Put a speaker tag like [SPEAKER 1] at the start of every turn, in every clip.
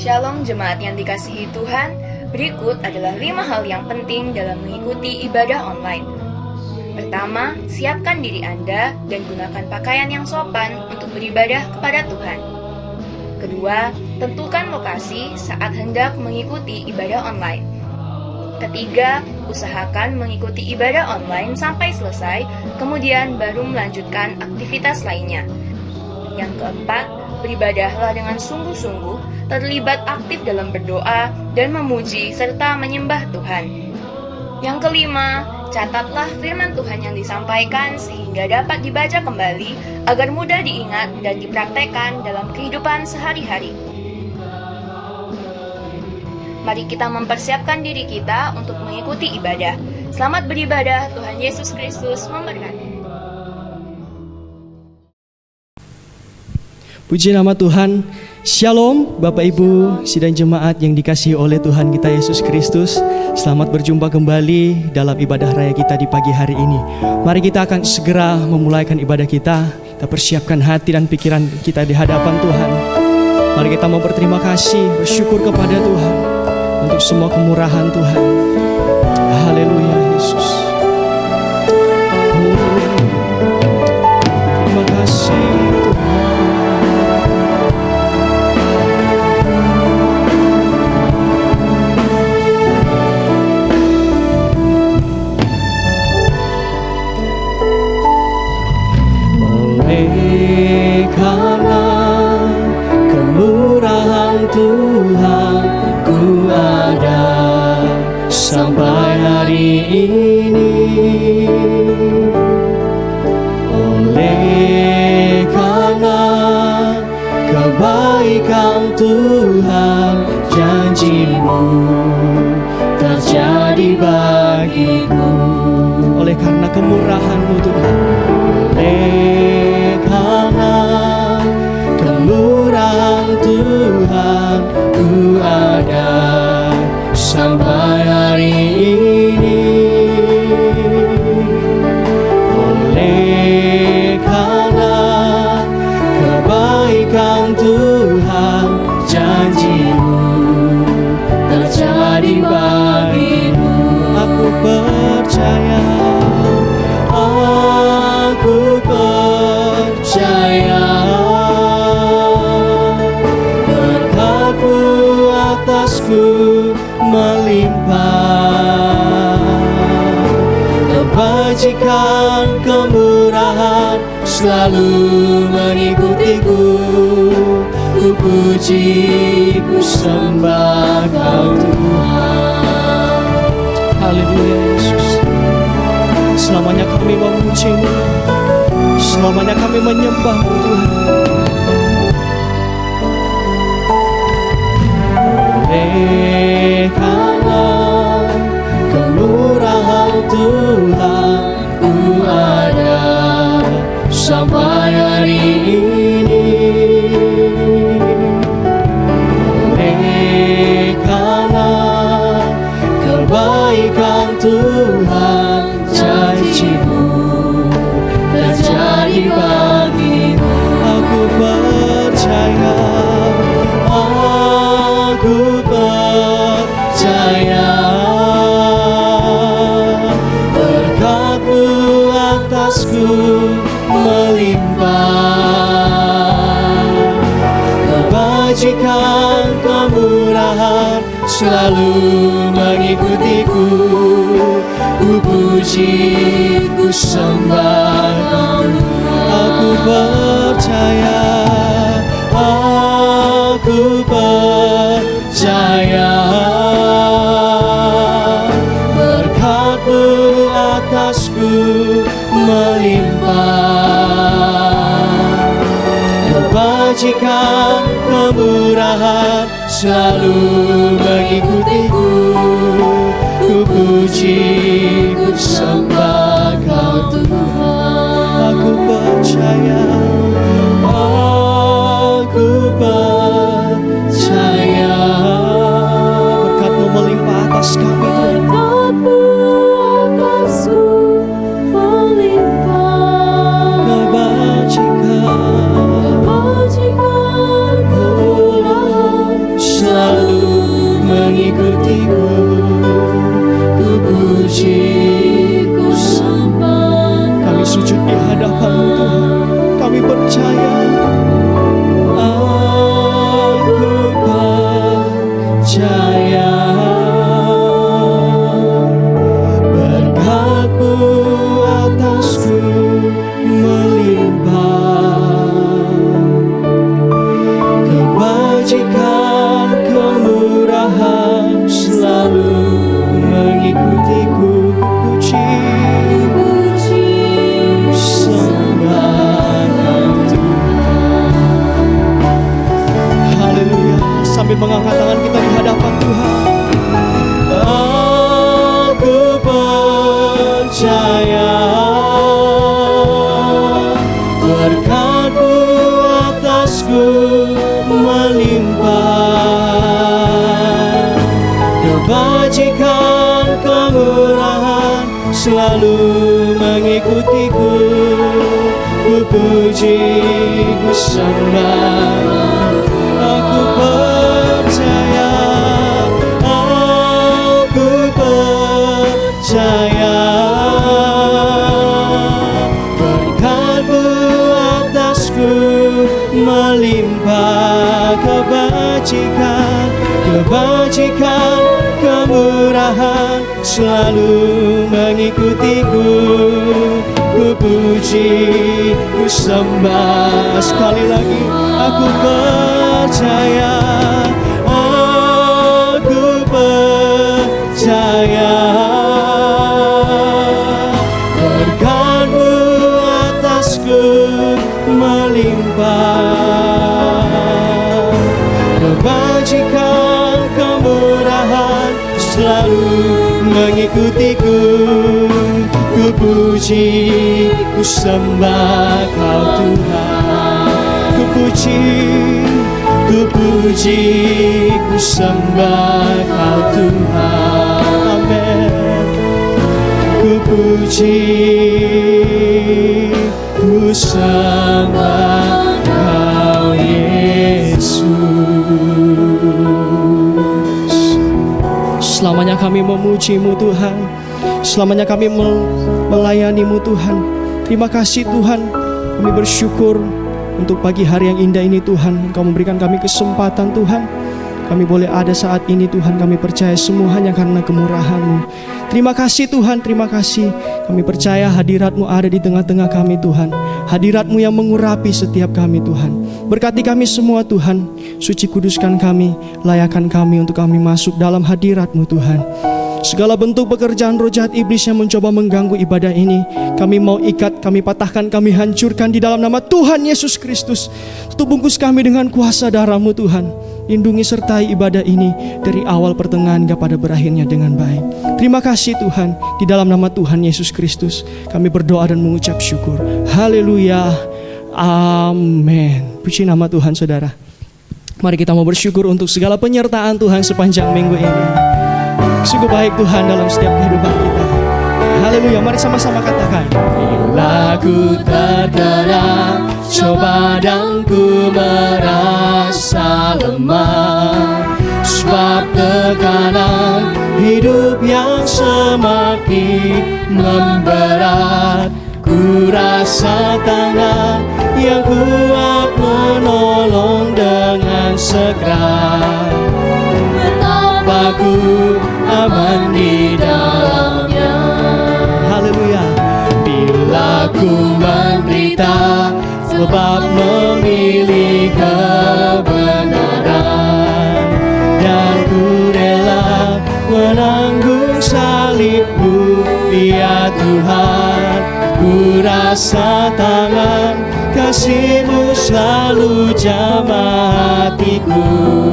[SPEAKER 1] Shalom jemaat yang dikasihi Tuhan, berikut adalah 5 hal yang penting dalam mengikuti ibadah online. Pertama, siapkan diri Anda dan gunakan pakaian yang sopan untuk beribadah kepada Tuhan. Kedua, tentukan lokasi saat hendak mengikuti ibadah online. Ketiga, usahakan mengikuti ibadah online sampai selesai, kemudian baru melanjutkan aktivitas lainnya. Yang keempat, beribadahlah dengan sungguh-sungguh, terlibat aktif dalam berdoa dan memuji serta menyembah Tuhan. Yang kelima, catatlah firman Tuhan yang disampaikan sehingga dapat dibaca kembali agar mudah diingat dan dipraktekkan dalam kehidupan sehari-hari. Mari kita mempersiapkan diri kita untuk mengikuti ibadah. Selamat beribadah, Tuhan Yesus Kristus memberkati.
[SPEAKER 2] Puji nama Tuhan. Shalom Bapak Ibu sidang jemaat yang dikasihi oleh Tuhan kita Yesus Kristus. Selamat berjumpa kembali dalam ibadah raya kita di pagi hari ini. Mari kita akan segera memulaikan ibadah kita. Kita persiapkan hati dan pikiran kita di hadapan Tuhan. Mari kita mau berterima kasih, bersyukur kepada Tuhan untuk semua kemurahan Tuhan. Haleluya Yesus. Terima kasih Tuhan. Karena kemurahan Tuhan ku ada sampai hari ini. Oleh karena kebaikan Tuhan, janji-Mu terjadi bagiku. Oleh karena kemurahan-Mu Tuhan, oleh karena kemurahan Tuhan ku ada sampai hari ini. Oleh karena kebaikan Tuhan, janji-Mu terjadi bagiku. Aku percaya, aku percaya, berkat-Mu atasku melimpah, kebajikan kemurahan selalu mengikutiku. Ku puji, ku sembah Kau Tuhan. Haleluya Yesus. Selamanya kami memuji-Mu, selamanya kami menyembah-Mu Tuhan. Oleh karena kemurahan Tuhan ku ada sampai hari ini. Oleh karena kebaikan Tuhan, janji-Mu terjadi bagiku. Aku percaya, aku percaya, berkat-Mu atasku melimpah, kebajikan kemurahan selalu mengikutiku. Ku puji, ku sembah Kau Tuhan. Aku percaya, aku percaya, berkat-Mu atasku melimpah, kebajikan kemurahan selalu mengikutiku. Ku puji, ku sembah Kau Tuhan. Aku percaya, aku percaya, berkat-Mu melimpah atas kami Tuhan.
[SPEAKER 3] Berkat-Mu atasku melimpah, kebajikan
[SPEAKER 2] selalu selalu mengikutiku. Ku puji, ku sembah, aku percaya, aku percaya. Berkat-Mu atasku melimpah, kebajikan, kebajikan, kemurahan selalu mengikutiku. Ku puji, ku sembah, sekali lagi aku percaya, aku percaya. Berkat-Mu atasku melimpah, kebajikan, kemurahan selalu mengikutiku. Ku puji, ku sembah Kau Tuhan. Ku puji, ku puji, ku sembah Kau Tuhan. Amin. Ku puji, ku sembah Kau Yesus. Selamanya kami memuji-Mu Tuhan, selamanya kami melayani-Mu Tuhan. Terima kasih Tuhan, kami bersyukur untuk pagi hari yang indah ini Tuhan. Engkau memberikan kami kesempatan Tuhan, kami boleh ada saat ini Tuhan. Kami percaya semua hanya karena kemurahan-Mu. Terima kasih Tuhan, terima kasih. Kami percaya hadirat-Mu ada di tengah-tengah kami Tuhan. Hadirat-Mu yang mengurapi setiap kami Tuhan. Berkati kami semua Tuhan, suci kuduskan kami, layakan kami untuk kami masuk dalam hadirat-Mu Tuhan. Segala bentuk pekerjaan roh jahat iblis yang mencoba mengganggu ibadah ini, kami mau ikat, kami patahkan, kami hancurkan di dalam nama Tuhan Yesus Kristus. Tutup bungkus kami dengan kuasa darah-Mu Tuhan. Lindungi sertai ibadah ini dari awal pertengahan hingga pada berakhirnya dengan baik. Terima kasih Tuhan, di dalam nama Tuhan Yesus Kristus kami berdoa dan mengucap syukur. Haleluya, amin. Puji nama Tuhan saudara. Mari kita mau bersyukur untuk segala penyertaan Tuhan sepanjang minggu ini. Sungguh baik Tuhan dalam setiap kehidupan kita. Haleluya, mari sama-sama katakan. Bila ku terkena coba dan ku merasa lemah, sebab tekanan hidup yang semakin memberat, ku rasa tangan yang kuat menolong dengan segera. Betapa ku aman di dalamnya. Haleluya. Bila ku menderita sebab memilih kebenaran, dan ku rela menanggung salib-Mu, ya Tuhan. Ku rasa tangan kasih-Mu selalu jamah hatiku,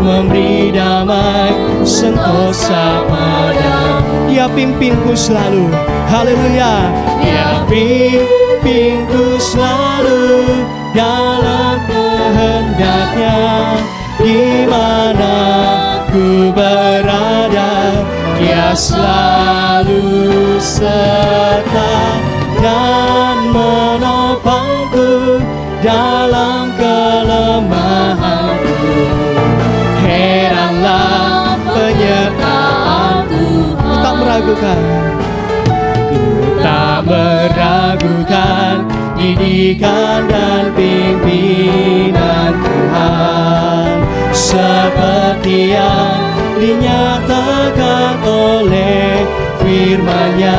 [SPEAKER 2] memberi damai sentosa pada. Dia pimpinku selalu, haleluya. Dia pimpinku selalu dalam kehendak-Nya, di mana ku berada, Dia selalu serta dan menopangku dalam kelemahanku. Heranlah penyertaan Tuhan. Ku tak meragukan, ku tak meragukan didikan dan pimpinan Tuhan, seperti yang dinyatakan oleh firman-Nya.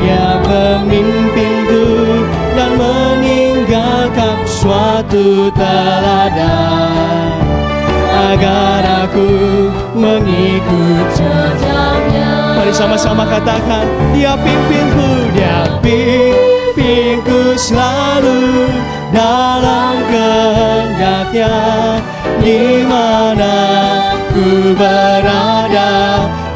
[SPEAKER 2] Dia pemimpinku dan meninggalkan suatu teladan, agar aku mengikut jejaknya. Mari sama-sama katakan, Dia pimpinku, Dia pimpinku selalu dalam kehendak-Nya, di mana ku berada,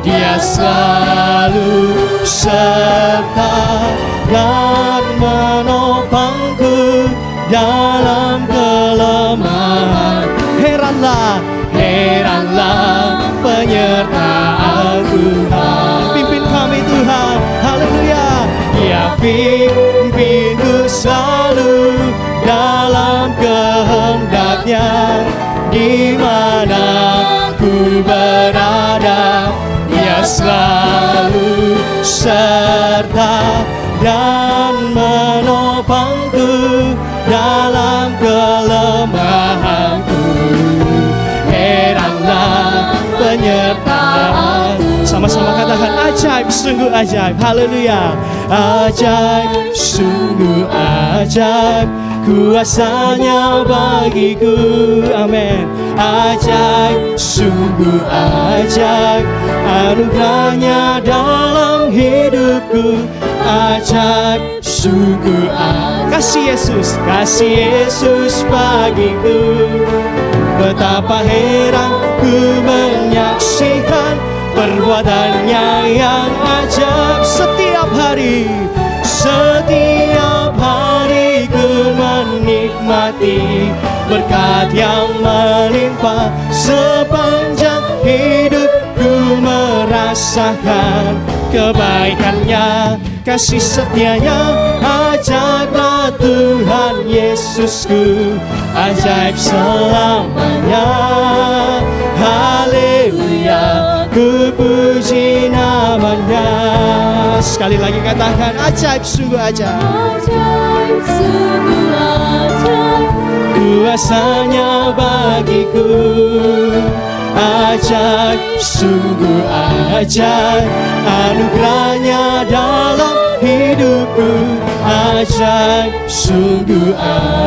[SPEAKER 2] Dia selalu serta dan menopangku dalam kelemahan. Heranlah penyertaan Tuhan. Pimpin kami Tuhan. serta dan menopangku dalam kelemahanku. Heranlah penyertaan. Sama-sama katakan ajaib, sungguh ajaib. Haleluya. Ajaib, sungguh ajaib, kuasanya bagiku. Amin. Ajaib, sungguh ajaib, anugerahnya dalam hidupku. Ajaib, sungguh ajaib. Kasih Yesus bagiku. Betapa heran ku menyaksikan perbuatannya yang ajaib. Setiap hari ku menikmati berkat yang melimpah. Sepanjang hidupku merasakan kebaikannya, kasih setianya. Ajaiblah Tuhan Yesusku, ajaib selamanya. Haleluya, ku puji namanya. Sekali lagi katakan ajaib, sungguh ajaib.
[SPEAKER 3] Ajaib, sungguh ajaib,
[SPEAKER 2] Kuasanya bagiku. Ajaib, sungguh ajaib, anugerahnya dalam hidupku. Ajaib, sungguh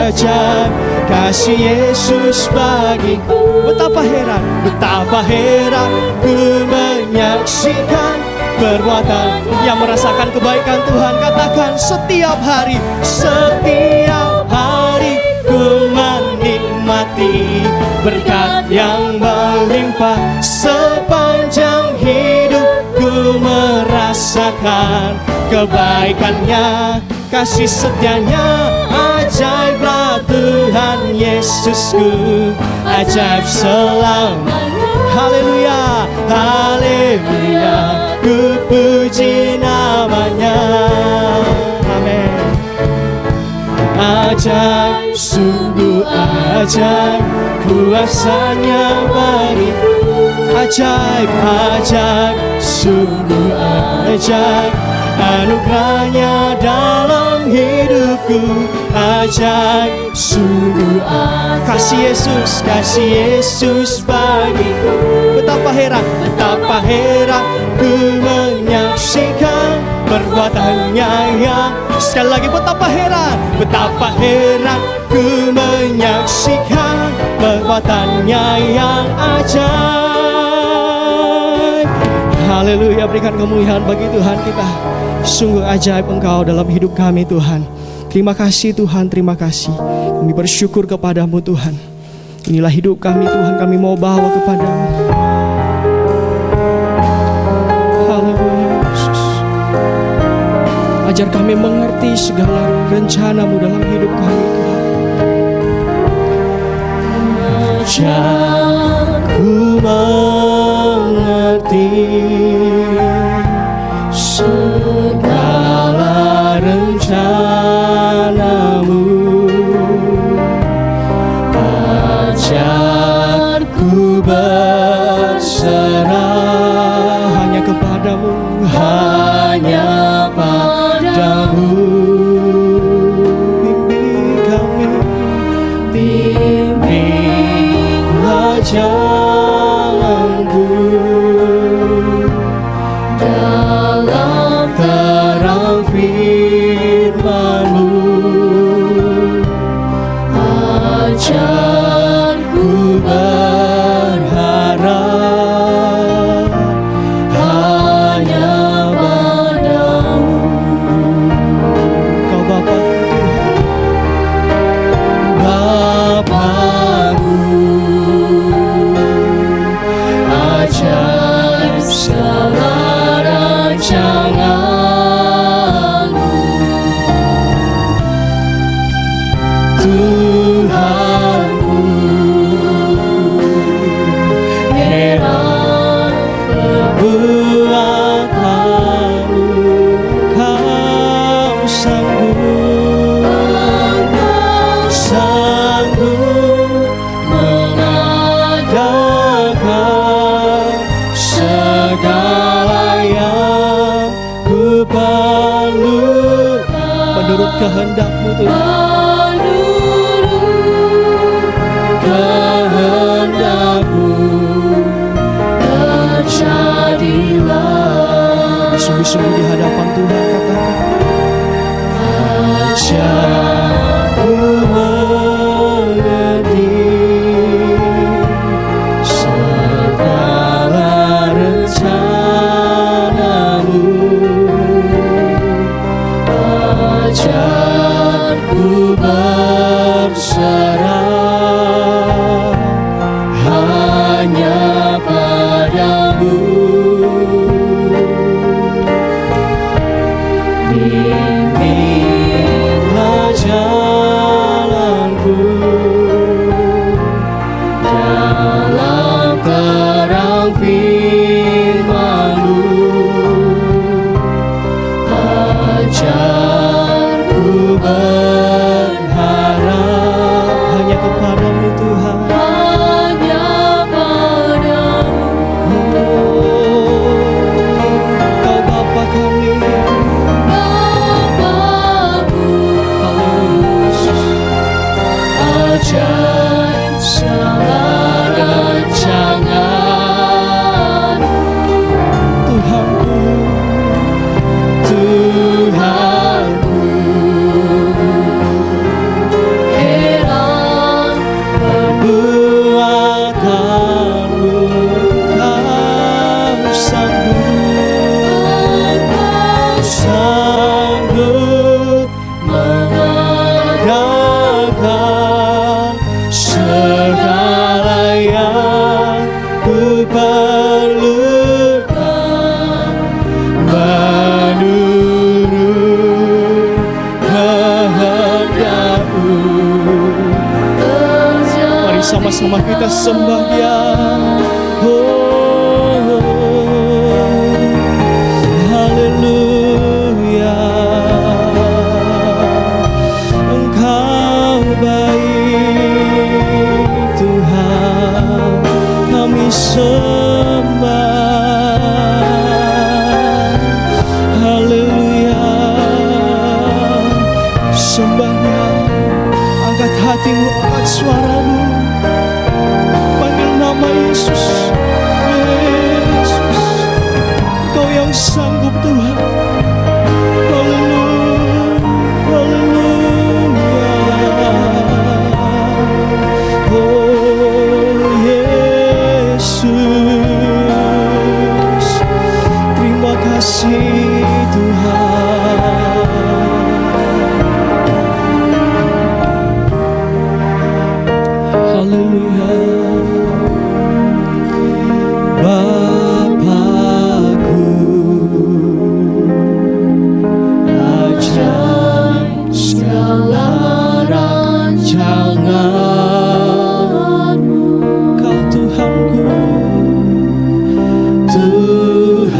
[SPEAKER 2] ajaib, kasih Yesus bagiku. Betapa heran ku menyaksikan perbuatan yang merasakan kebaikan Tuhan. Katakan setiap hari ku menikmati berkat yang melimpah. Sepanjang hidupku merasakan kebaikannya, kasih setianya. Ajaiblah Tuhan Yesusku, ajaib selamanya. Haleluya, haleluya, ku puji namanya. Amin. Ajaib, sungguh ajaib, kuasanya bagiku. Ajaib, ajaib, sungguh ajaib, anugerahnya dalam hidupku. Ajaib, sungguh ajaib, kasih Yesus bagiku. Betapa heran ku menyaksikan perbuatannya yang. Sekali lagi, betapa heran ku menyaksikan perbuatannya yang ajaib. Haleluya, berikan kemuliaan bagi Tuhan kita. Sungguh ajaib Engkau dalam hidup kami Tuhan. Terima kasih Tuhan, terima kasih. Kami bersyukur kepadamu Tuhan. Inilah hidup kami Tuhan, kami mau bawa kepadamu. Haleluya Yesus. Ajar kami mengerti segala rencanamu dalam hidup kami Tuhan. Ajar ku mengerti segala rencanamu. Ajar ku berserah hanya kepadamu, hanya padamu. Bimbing kami, bimbinglah jalanku dalam terang firman-Mu. Ajar ku berharap hanya padamu. Kau Bapa Tuhan, Bapakku. Ajaib segala kehendak-Mu Tuhan.
[SPEAKER 3] menurut kehendak-Mu terjadilah.
[SPEAKER 2] Sungguh-sungguh di hadapan Tuhan katakan,
[SPEAKER 3] Ajarku mengerti segala rencana-Mu. Ajarku berserah hanya padamu. Bimbinglah jalanku dalam terang firman-Mu. Ajarku berharap
[SPEAKER 2] hanya kepada-Mu Tuhan.
[SPEAKER 3] hanya padamu.
[SPEAKER 2] Kau Bapa kami,
[SPEAKER 3] Bapa-Ku, ajar segala rancangan-Mu.
[SPEAKER 2] Tuhanku,
[SPEAKER 3] Tuhanku, heran
[SPEAKER 2] perbuatanmu, Kau sanggup mengadakan segala yang ku perlukan menurut kehendak-Mu. Mari sama-sama kita sembah Dia. Oh, haleluya. Engkau baik Tuhan, kami sembah. Haleluya. Sembahnya, angkat hatimu, angkat suaramu, panggil nama Yesus. Yesus, Kau yang sanggup Tuhan. Haleluya, haleluya. Oh Yesus, terima kasih Tuhan. Haleluya. Bapakku, ajar segala rancangan-Mu. Kau Tuhanku, Tuhanku,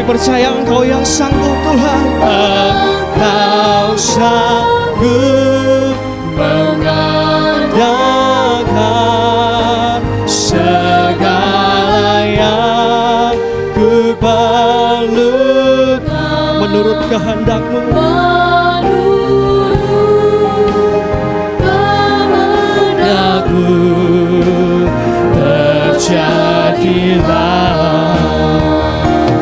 [SPEAKER 2] percaya Engkau yang sanggup Tuhan. Engkau sanggup mengadakan segala yang ku perlukan menurut kehendak-Mu. Terjadilah.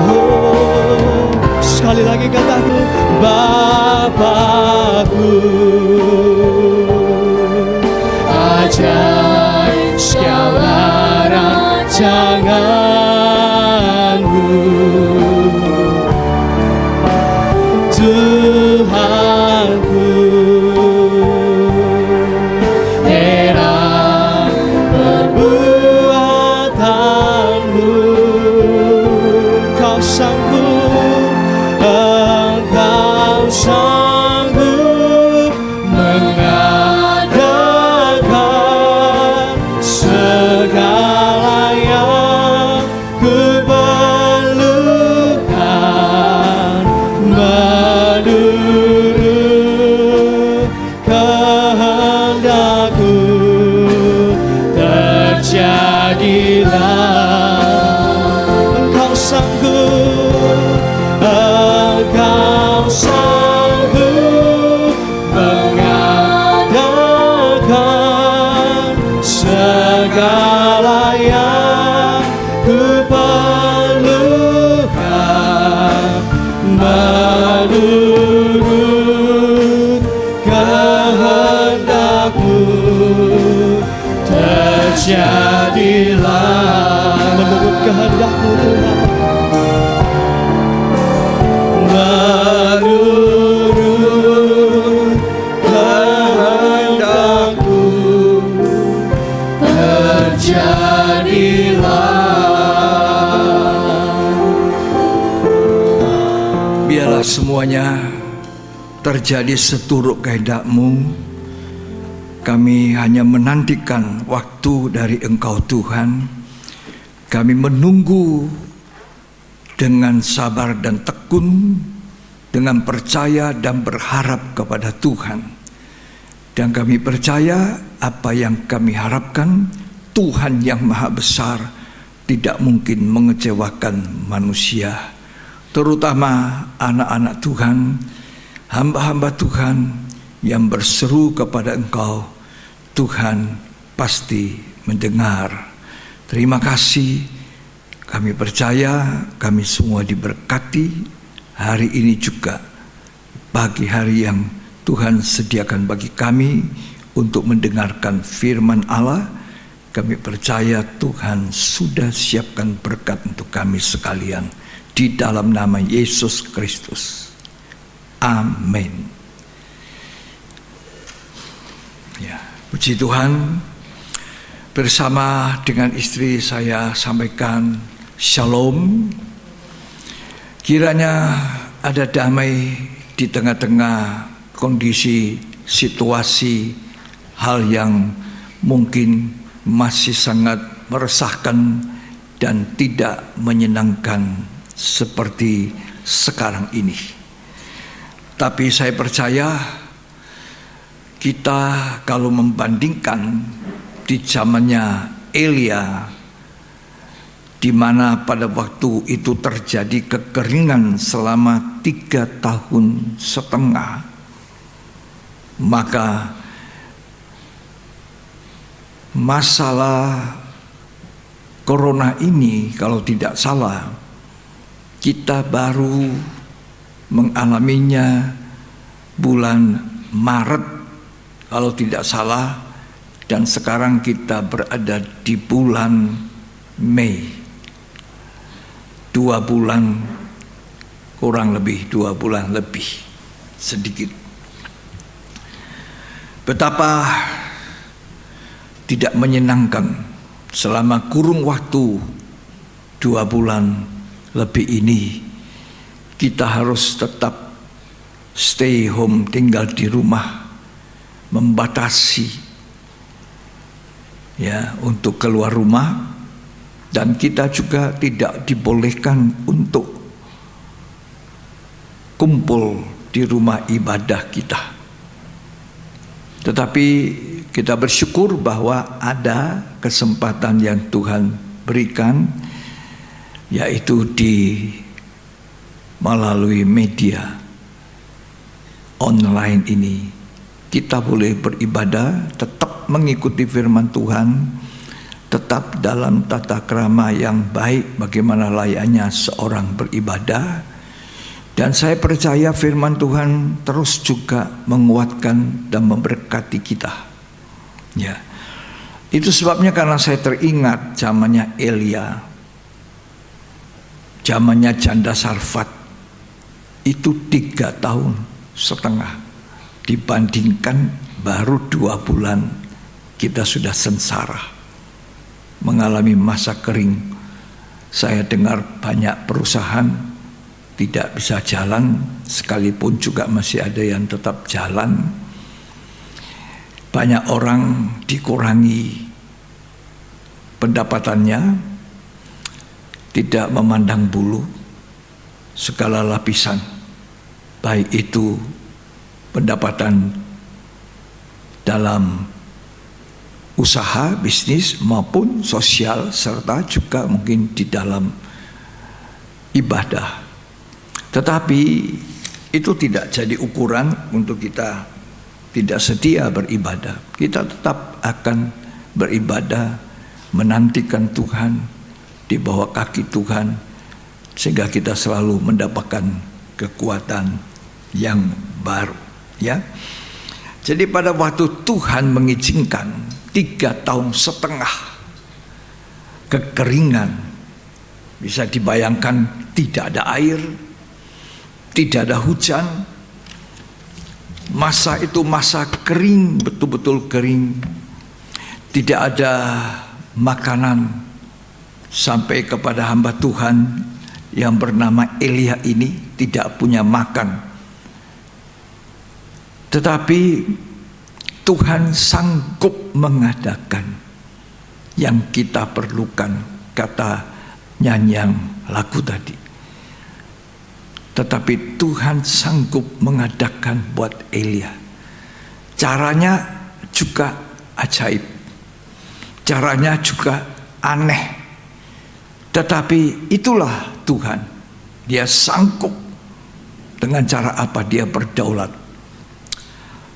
[SPEAKER 2] Oh, sekali lagi kataku, Bapakku, ajaib segala rancangan-Mu, Tuhanku, heran perbuatan-Mu. Engkau sanggup, Engkau sanggup mengadakan segala yang ku perlukan menurut kehendak-Mu. Terjadilah. Engkau sanggup, Engkau sanggup mengadakan segala yang ku perlukan menurut kehendak-Mu. Terjadilah menurut kehendak-Mu Tuhan. Menurut kehendak-Mu terjadilah.
[SPEAKER 4] Biarlah semuanya terjadi seturut kehendak-Mu. Kami hanya menantikan waktu dari Engkau Tuhan. Kami menunggu dengan sabar dan tekun, dengan percaya dan berharap kepada Tuhan. Dan kami percaya apa yang kami harapkan, Tuhan yang Maha Besar tidak mungkin mengecewakan manusia. Terutama anak-anak Tuhan, hamba-hamba Tuhan yang berseru kepada Engkau, Tuhan pasti mendengar. Terima kasih. Kami percaya kami semua diberkati hari ini juga, pagi hari yang Tuhan sediakan bagi kami untuk mendengarkan firman Allah. Kami percaya Tuhan sudah siapkan berkat untuk kami sekalian di dalam nama Yesus Kristus. Amin. Ya, puji Tuhan. Bersama dengan istri saya sampaikan shalom. Kiranya ada damai di tengah-tengah kondisi situasi hal yang mungkin masih sangat meresahkan dan tidak menyenangkan seperti sekarang ini. Tapi saya percaya kita kalau membandingkan di zamannya Elia, di mana pada waktu itu terjadi kekeringan selama 3,5 tahun, maka masalah corona ini kalau tidak salah kita baru mengalaminya bulan Maret kalau tidak salah, dan sekarang kita berada di bulan Mei. 2 bulan, kurang lebih 2 bulan lebih sedikit. Betapa tidak menyenangkan selama kurung waktu 2 bulan lebih ini kita harus tetap stay home, tinggal di rumah, membatasi ya untuk keluar rumah, dan kita juga tidak dibolehkan untuk kumpul di rumah ibadah kita. Tetapi kita bersyukur bahwa ada kesempatan yang Tuhan berikan, yaitu melalui media online ini. Kita boleh beribadah, tetap mengikuti firman Tuhan, tetap dalam tata krama yang baik bagaimana layaknya seorang beribadah. Dan saya percaya firman Tuhan terus juga menguatkan dan memberkati kita. Ya. Itu sebabnya karena saya teringat zamannya Elia, zamannya janda Sarfat, itu 3 tahun setengah dibandingkan baru 2 bulan kita sudah sengsara, mengalami masa kering. Saya dengar banyak perusahaan tidak bisa jalan, sekalipun juga masih ada yang tetap jalan. Banyak orang dikurangi pendapatannya, tidak memandang bulu, segala lapisan, baik itu pendapatan dalam usaha, bisnis maupun sosial, serta juga mungkin di dalam ibadah. Tetapi itu tidak jadi ukuran untuk kita tidak setia beribadah. Kita tetap akan beribadah, menantikan Tuhan, di bawah kaki Tuhan, sehingga kita selalu mendapatkan kekuatan yang baru. Ya, jadi pada waktu Tuhan mengizinkan 3 tahun setengah kekeringan, bisa dibayangkan tidak ada air, tidak ada hujan. Masa itu masa kering, betul-betul kering. Tidak ada makanan sampai kepada hamba Tuhan yang bernama Elia ini tidak punya makan. Tetapi Tuhan sanggup mengadakan yang kita perlukan, kata nyanyian lagu tadi. Tetapi Tuhan sanggup mengadakan buat Elia. Caranya juga ajaib, caranya juga aneh. Tetapi itulah Tuhan. Dia sanggup dengan cara apa dia berdaulat.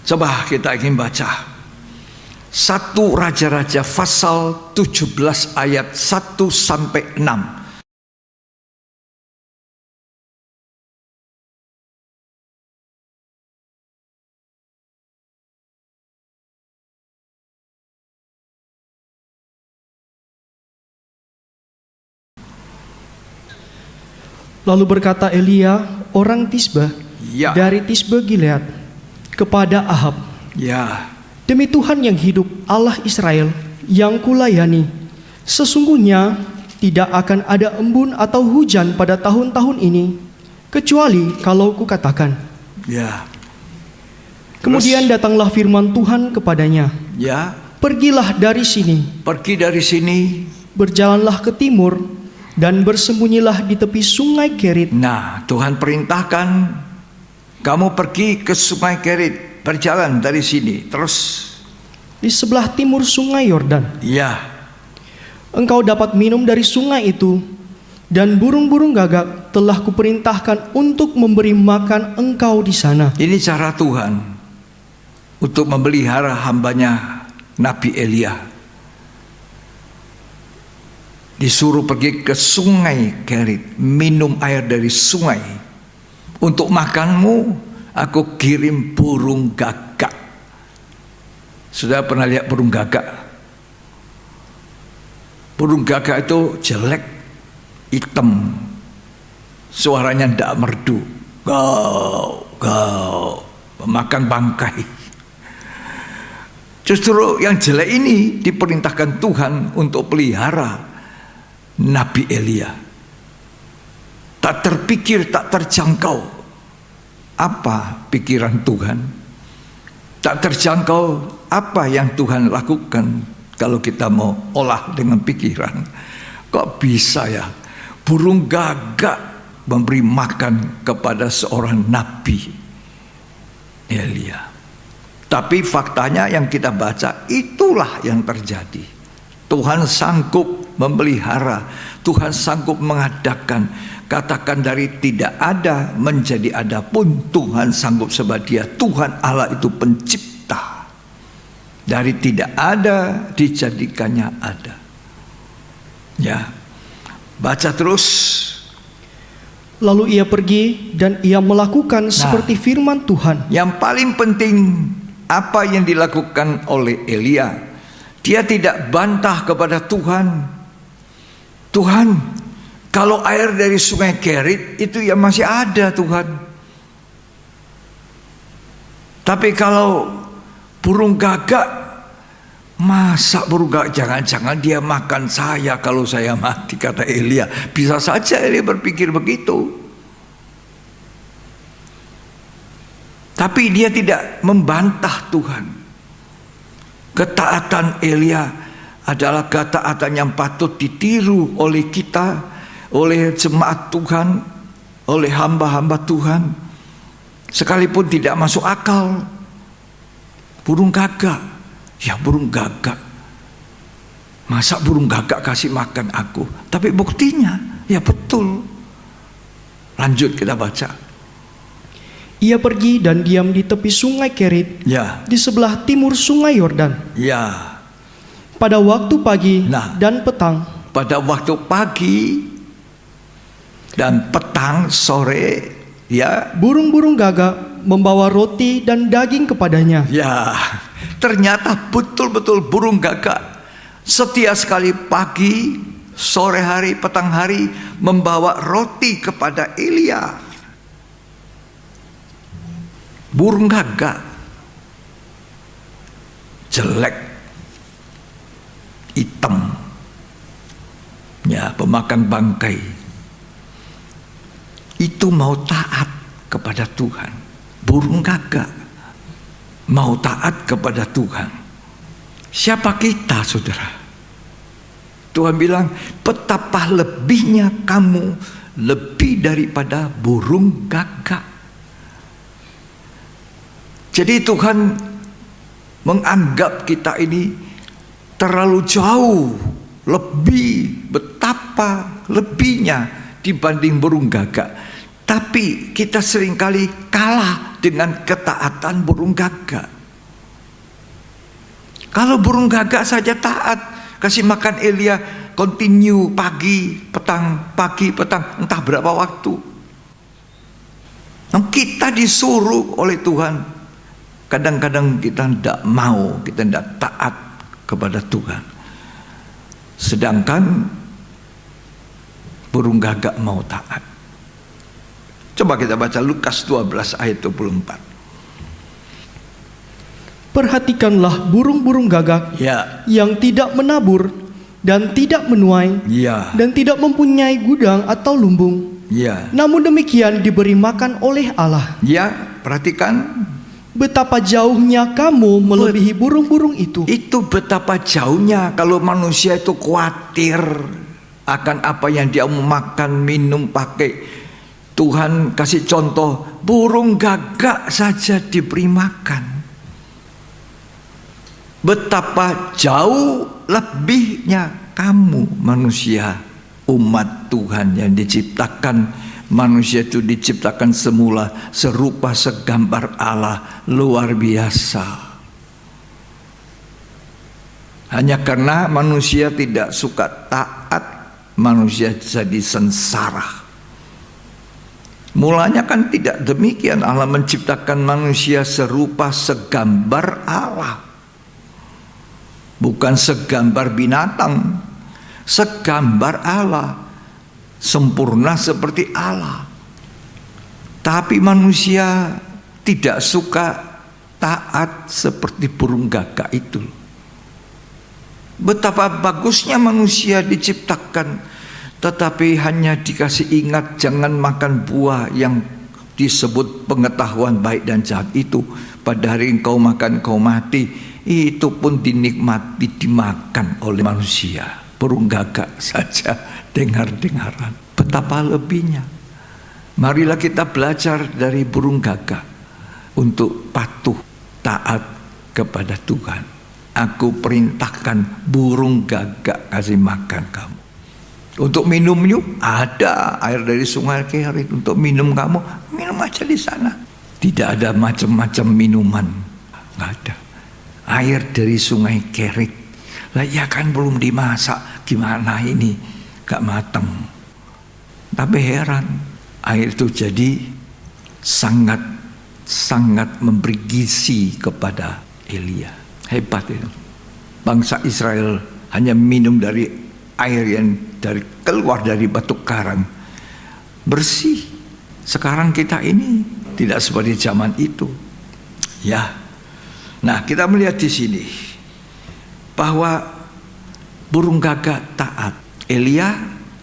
[SPEAKER 4] Coba kita ingin baca 1 Raja-Raja pasal 17 ayat 1 sampai 6.
[SPEAKER 2] Lalu berkata Elia, orang Tisba,
[SPEAKER 4] Ya.
[SPEAKER 2] dari Tisba Gilead, kepada Ahab,
[SPEAKER 4] Ya,
[SPEAKER 2] demi Tuhan yang hidup, Allah Israel, yang kulayani, sesungguhnya tidak akan ada embun atau hujan pada tahun-tahun ini, kecuali kalau kukatakan.
[SPEAKER 4] ya.
[SPEAKER 2] Kemudian datanglah firman Tuhan kepadanya,
[SPEAKER 4] Ya,
[SPEAKER 2] pergilah dari sini,
[SPEAKER 4] pergi dari sini.
[SPEAKER 2] berjalanlah ke timur, dan bersembunyilah di tepi sungai Kerit.
[SPEAKER 4] Nah, Tuhan perintahkan kamu pergi ke sungai Kerit, berjalan dari sini terus.
[SPEAKER 2] Di sebelah timur sungai Yordan.
[SPEAKER 4] Ya,
[SPEAKER 2] Engkau dapat minum dari sungai itu, dan burung-burung gagak telah kuperintahkan untuk memberi makan engkau di sana.
[SPEAKER 4] ini cara Tuhan untuk memelihara hambanya Nabi Elia. Disuruh pergi ke sungai Kerit, minum air dari sungai. Untuk makanmu, aku kirim burung gagak. Sudah pernah lihat burung gagak? Burung gagak itu jelek, hitam, suaranya tidak merdu, gau, gau, memakan bangkai. Justru yang jelek ini diperintahkan Tuhan untuk pelihara Nabi Elia. Tak terpikir, tak terjangkau apa pikiran Tuhan. Tak terjangkau apa yang Tuhan lakukan kalau kita mau olah dengan pikiran. Kok bisa ya burung gagak memberi makan kepada seorang nabi Elia. Tapi faktanya yang kita baca itulah yang terjadi. Tuhan sanggup memelihara, Tuhan sanggup mengadakan. Katakan dari tidak ada menjadi ada pun Tuhan sanggup, sebab Dia Tuhan Allah itu pencipta. Dari tidak ada dijadikannya ada. Ya, baca terus.
[SPEAKER 2] Lalu ia pergi dan ia melakukan seperti firman Tuhan.
[SPEAKER 4] Yang paling penting apa yang dilakukan oleh Elia, dia tidak bantah kepada Tuhan. Tuhan, kalau air dari sungai Kerit itu ya masih ada Tuhan. Tapi kalau burung gagak, masa burung gagak, jangan-jangan dia makan saya kalau saya mati, kata Elia. Bisa saja Elia berpikir begitu. Tapi dia tidak membantah Tuhan. Ketaatan Elia adalah ketaatan yang patut ditiru oleh kita, oleh jemaat Tuhan, oleh hamba-hamba Tuhan. Sekalipun tidak masuk akal. Burung gagak, ya burung gagak. Masa burung gagak kasih makan aku? Tapi buktinya, ya betul. Lanjut kita baca.
[SPEAKER 2] Ia pergi dan diam di tepi sungai Kerit,
[SPEAKER 4] Ya,
[SPEAKER 2] di sebelah timur sungai Yordan.
[SPEAKER 4] ya.
[SPEAKER 2] Pada waktu pagi
[SPEAKER 4] Nah.
[SPEAKER 2] dan petang,
[SPEAKER 4] Pada waktu pagi dan petang, sore, ya,
[SPEAKER 2] burung-burung gagak membawa roti dan daging kepadanya.
[SPEAKER 4] ya, ternyata betul-betul burung gagak setiap sekali pagi, sore hari, petang hari membawa roti kepada Elia. Burung gagak jelek, hitam, ya, pemakan bangkai, itu mau taat kepada Tuhan. Burung gagak mau taat kepada Tuhan. Siapa kita, saudara? Tuhan bilang, betapa lebihnya kamu, lebih daripada burung gagak. Jadi Tuhan menganggap kita ini terlalu jauh, lebih, betapa lebihnya dibanding burung gagak. Tapi kita seringkali kalah dengan ketaatan burung gagak. Kalau burung gagak saja taat, kasih makan Elia continue pagi, petang, entah berapa waktu. Nah, kita disuruh oleh Tuhan. Kadang-kadang kita tidak mau, kita tidak taat kepada Tuhan. Sedangkan burung gagak mau taat. Coba kita baca Lukas 12 ayat 24.
[SPEAKER 2] Perhatikanlah burung-burung gagak
[SPEAKER 4] Ya,
[SPEAKER 2] yang tidak menabur dan tidak menuai
[SPEAKER 4] ya,
[SPEAKER 2] dan tidak mempunyai gudang atau lumbung.
[SPEAKER 4] ya,
[SPEAKER 2] Namun demikian diberi makan oleh Allah.
[SPEAKER 4] ya. Perhatikan,
[SPEAKER 2] Betapa jauhnya kamu melebihi burung-burung itu.
[SPEAKER 4] itu betapa jauhnya kalau manusia itu khawatir akan apa yang dia mau makan, minum, pakai. Tuhan kasih contoh, burung gagak saja diberi makan. Betapa jauh lebihnya kamu manusia, umat Tuhan yang diciptakan. Manusia itu diciptakan semula serupa segambar Allah, luar biasa. Hanya karena manusia tidak suka taat, manusia jadi sengsara. Mulanya kan tidak demikian. Allah menciptakan manusia serupa segambar Allah, bukan segambar binatang, segambar Allah, sempurna seperti Allah. Tapi manusia tidak suka taat seperti burung gagak itu. Betapa bagusnya manusia diciptakan, tetapi hanya dikasih ingat jangan makan buah yang disebut pengetahuan baik dan jahat itu. Pada hari engkau makan engkau mati. Itu pun dinikmati, dimakan oleh manusia. Burung gagak saja dengar-dengaran. Betapa lebihnya. Marilah kita belajar dari burung gagak untuk patuh, taat kepada Tuhan. Aku perintahkan burung gagak kasih makan kamu. Untuk minum yuk, ada air dari sungai Kerit. Untuk minum kamu, minum aja di sana. Tidak ada macam-macam minuman, nggak ada. Air dari sungai Kerit. Lah ya kan belum dimasak, gimana ini? Gak mateng. Tapi heran, air itu jadi sangat memberi gizi kepada Elia. Hebat itu. Bangsa Israel hanya minum dari air yang keluar dari batu karang, bersih. Sekarang kita ini tidak seperti zaman itu. Ya. Nah, kita melihat di sini bahwa burung gagak taat, Elia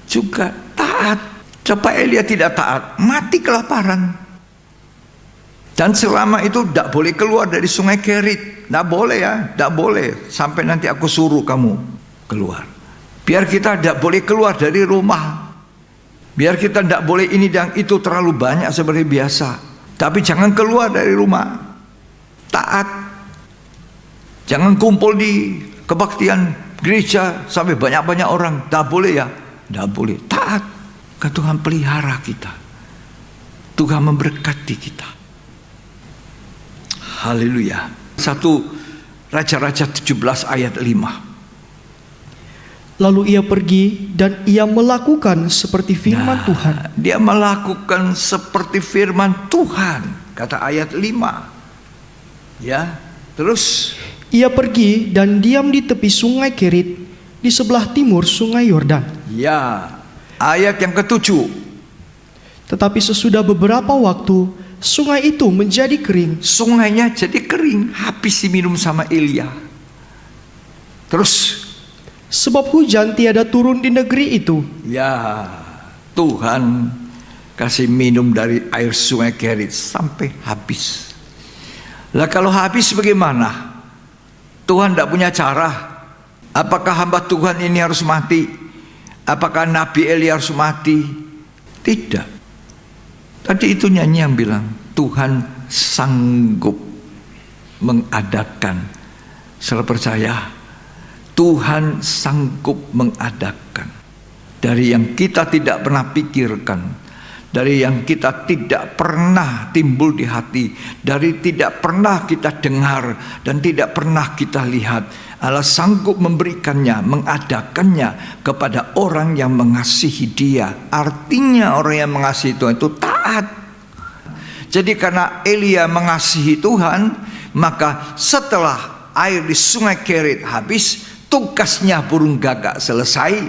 [SPEAKER 4] juga taat. Coba Elia tidak taat, mati kelaparan. Dan selama itu tidak boleh keluar dari sungai Kerit. Tidak boleh ya, tidak boleh. Sampai nanti aku suruh kamu keluar. Biar kita tidak boleh keluar dari rumah. Biar kita tidak boleh ini dan itu terlalu banyak seperti biasa. Tapi jangan keluar dari rumah. Taat. Jangan kumpul di kebaktian gereja sampai banyak-banyak orang. Tidak boleh ya, tidak boleh. Taat. Ke Tuhan pelihara kita. Tuhan memberkati kita. Haleluya. 1 Raja-Raja 17 ayat 5.
[SPEAKER 2] Lalu ia pergi dan ia melakukan seperti firman Tuhan.
[SPEAKER 4] Dia melakukan seperti firman Tuhan, kata ayat 5. Ya, terus
[SPEAKER 2] Ia pergi dan diam di tepi sungai Kerit di sebelah timur sungai Yordan.
[SPEAKER 4] ya, ayat yang ke-7.
[SPEAKER 2] Tetapi sesudah beberapa waktu sungai itu menjadi kering.
[SPEAKER 4] Sungainya jadi kering, habis diminum sama Elia. Terus
[SPEAKER 2] Sebab hujan tiada turun di negeri itu.
[SPEAKER 4] ya, Tuhan kasih minum dari air sungai Kerit sampai habis. Lah kalau habis bagaimana? Tuhan tidak punya cara. Apakah hamba Tuhan ini harus mati? Apakah Nabi Elia harus mati? Tidak. Tadi itu nyanyi yang bilang Tuhan sanggup mengadakan. Saudara percaya, Tuhan sanggup mengadakan dari yang kita tidak pernah pikirkan, dari yang kita tidak pernah timbul di hati, dari tidak pernah kita dengar dan tidak pernah kita lihat. Allah sanggup memberikannya, mengadakannya kepada orang yang mengasihi Dia. Artinya orang yang mengasihi Tuhan itu taat. Jadi karena Elia mengasihi Tuhan, maka setelah air di sungai Kerit habis, tugasnya burung gagak selesai,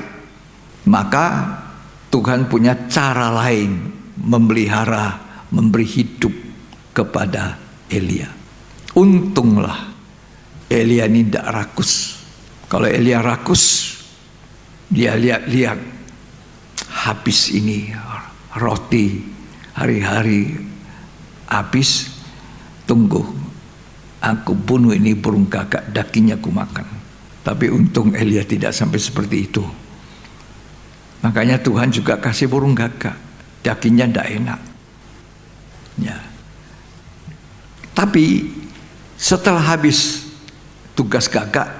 [SPEAKER 4] maka Tuhan punya cara lain memelihara, memberi hidup kepada Elia. Untunglah Elia ini tidak rakus. Kalau Elia rakus, dia lihat-lihat habis ini roti hari-hari habis, tunggu aku bunuh ini burung gagak, dagingnya aku makan. Tapi untung Elia tidak sampai seperti itu. Makanya Tuhan juga kasih burung gagak, dagingnya tidak enak. Ya. Tapi setelah habis tugas gagak,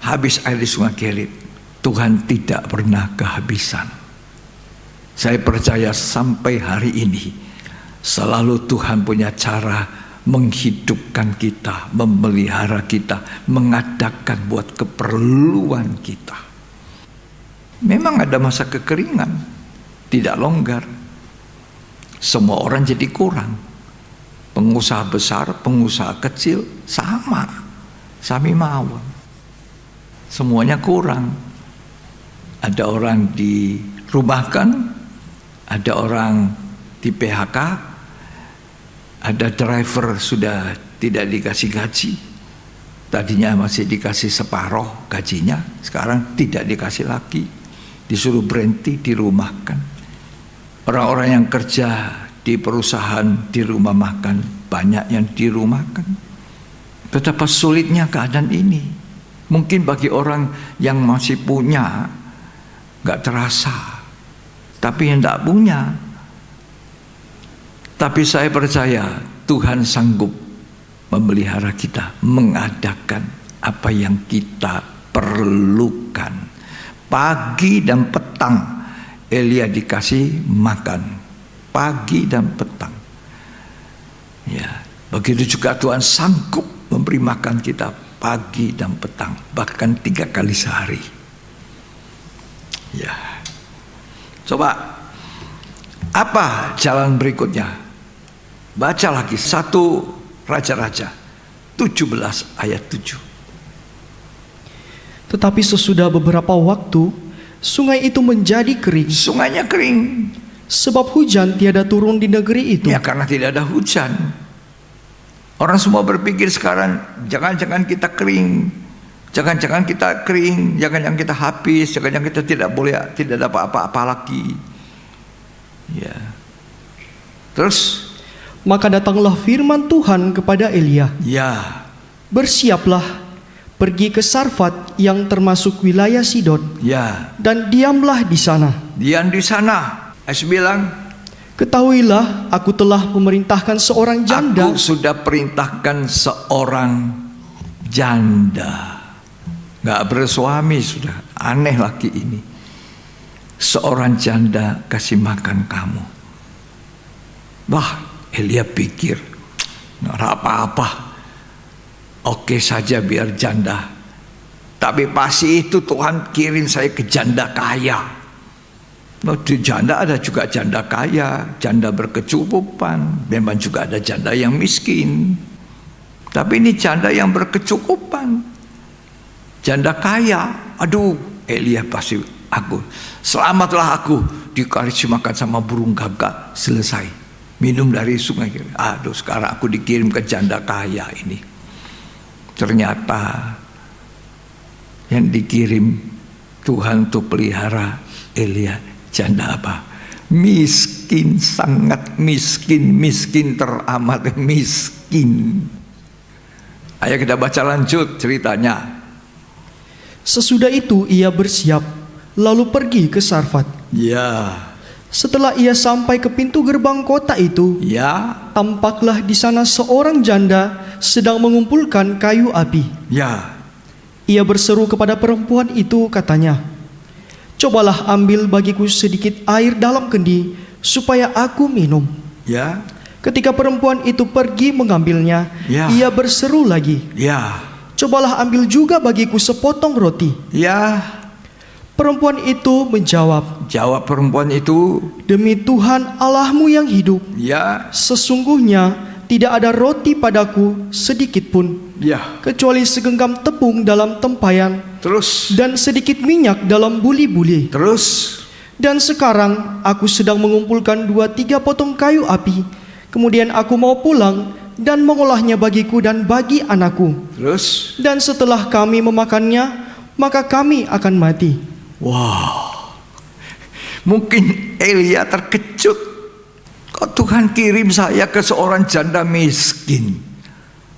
[SPEAKER 4] habis air di sungai Kerit, Tuhan tidak pernah kehabisan. Saya percaya sampai hari ini selalu Tuhan punya cara menghidupkan kita, memelihara kita, mengadakan buat keperluan kita. Memang ada masa kekeringan, tidak longgar. Semua orang jadi kurang. Pengusaha besar, pengusaha kecil sama, sami mawon. Semuanya kurang. Ada orang dirumahkan, ada orang di PHK, ada driver sudah tidak dikasih gaji. Tadinya masih dikasih separuh gajinya, sekarang tidak dikasih lagi. Disuruh berhenti, dirumahkan. Orang-orang yang kerja di perusahaan di rumah makan, banyak yang dirumahkan. Betapa sulitnya keadaan ini. Mungkin bagi orang yang masih punya gak terasa, tapi yang tak punya Tapi saya percaya Tuhan sanggup memelihara kita, mengadakan apa yang kita perlukan. Pagi dan petang Elia dikasih makan, pagi dan petang. Ya, begitu juga Tuhan sanggup memberi makan kita pagi dan petang, bahkan 3 kali sehari. Ya, coba apa jalan berikutnya? Baca lagi 1 Raja-Raja 17 ayat 7.
[SPEAKER 2] Tetapi sesudah beberapa waktu, sungai itu menjadi kering,
[SPEAKER 4] Sungainya kering.
[SPEAKER 2] sebab hujan tiada turun di negeri itu.
[SPEAKER 4] Ya, karena tidak ada hujan. Orang semua berpikir sekarang, jangan-jangan kita kering, jangan-jangan kita kering, jangan-jangan kita habis, jangan-jangan kita tidak dapat apa-apa lagi. Ya. Terus,
[SPEAKER 2] Maka datanglah firman Tuhan kepada Elia,
[SPEAKER 4] ya,
[SPEAKER 2] bersiaplah, pergi ke Sarfat yang termasuk wilayah Sidon,
[SPEAKER 4] ya,
[SPEAKER 2] dan diamlah di sana.
[SPEAKER 4] diam di sana. Ayat 9.
[SPEAKER 2] Ketahuilah, aku telah memerintahkan seorang janda.
[SPEAKER 4] Aku sudah perintahkan seorang janda, nggak bersuami sudah. Aneh lagi ini. Seorang janda kasih makan kamu. Wah, Elia pikir, nggak ada apa-apa. Oke saja biar janda. Tapi pasti itu Tuhan kirim saya ke janda kaya. Nah, di janda ada juga janda kaya, janda berkecukupan. Memang juga ada janda yang miskin. Tapi ini janda yang berkecukupan, janda kaya. Aduh, Elia pasti selamatlah aku, dikasih makan sama burung gagak, selesai. Minum dari sungai. Aduh, sekarang aku dikirim ke janda kaya ini. Ternyata yang dikirim Tuhan untuk pelihara Elia janda apa? Miskin, sangat miskin, miskin teramat miskin. Ayo kita baca lanjut ceritanya.
[SPEAKER 2] Sesudah itu ia bersiap, lalu pergi ke Sarfat.
[SPEAKER 4] Ya,
[SPEAKER 2] Setelah ia sampai ke pintu gerbang kota itu,
[SPEAKER 4] ya,
[SPEAKER 2] tampaklah di sana seorang janda sedang mengumpulkan kayu api.
[SPEAKER 4] ya,
[SPEAKER 2] Ia berseru kepada perempuan itu, katanya, "Cobalah ambil bagiku sedikit air dalam kendi, supaya aku minum."
[SPEAKER 4] ya,
[SPEAKER 2] Ketika perempuan itu pergi mengambilnya,
[SPEAKER 4] Ya.
[SPEAKER 2] ia berseru lagi,
[SPEAKER 4] ya,
[SPEAKER 2] "Cobalah ambil juga bagiku sepotong roti."
[SPEAKER 4] ya.
[SPEAKER 2] Perempuan itu menjawab,
[SPEAKER 4] Jawab perempuan itu,
[SPEAKER 2] "Demi Tuhan Allahmu yang hidup,
[SPEAKER 4] ya,
[SPEAKER 2] sesungguhnya tidak ada roti padaku sedikit pun,
[SPEAKER 4] ya.
[SPEAKER 2] kecuali segenggam tepung dalam tempayan
[SPEAKER 4] Terus,
[SPEAKER 2] dan sedikit minyak dalam buli-buli.
[SPEAKER 4] terus,
[SPEAKER 2] Dan sekarang aku sedang mengumpulkan 2-3 potong kayu api. Kemudian aku mau pulang dan mengolahnya bagiku dan bagi anakku.
[SPEAKER 4] terus.
[SPEAKER 2] Dan setelah kami memakannya, maka kami akan mati."
[SPEAKER 4] Wow, mungkin Elia terkejut. Kok Tuhan kirim saya ke seorang janda miskin,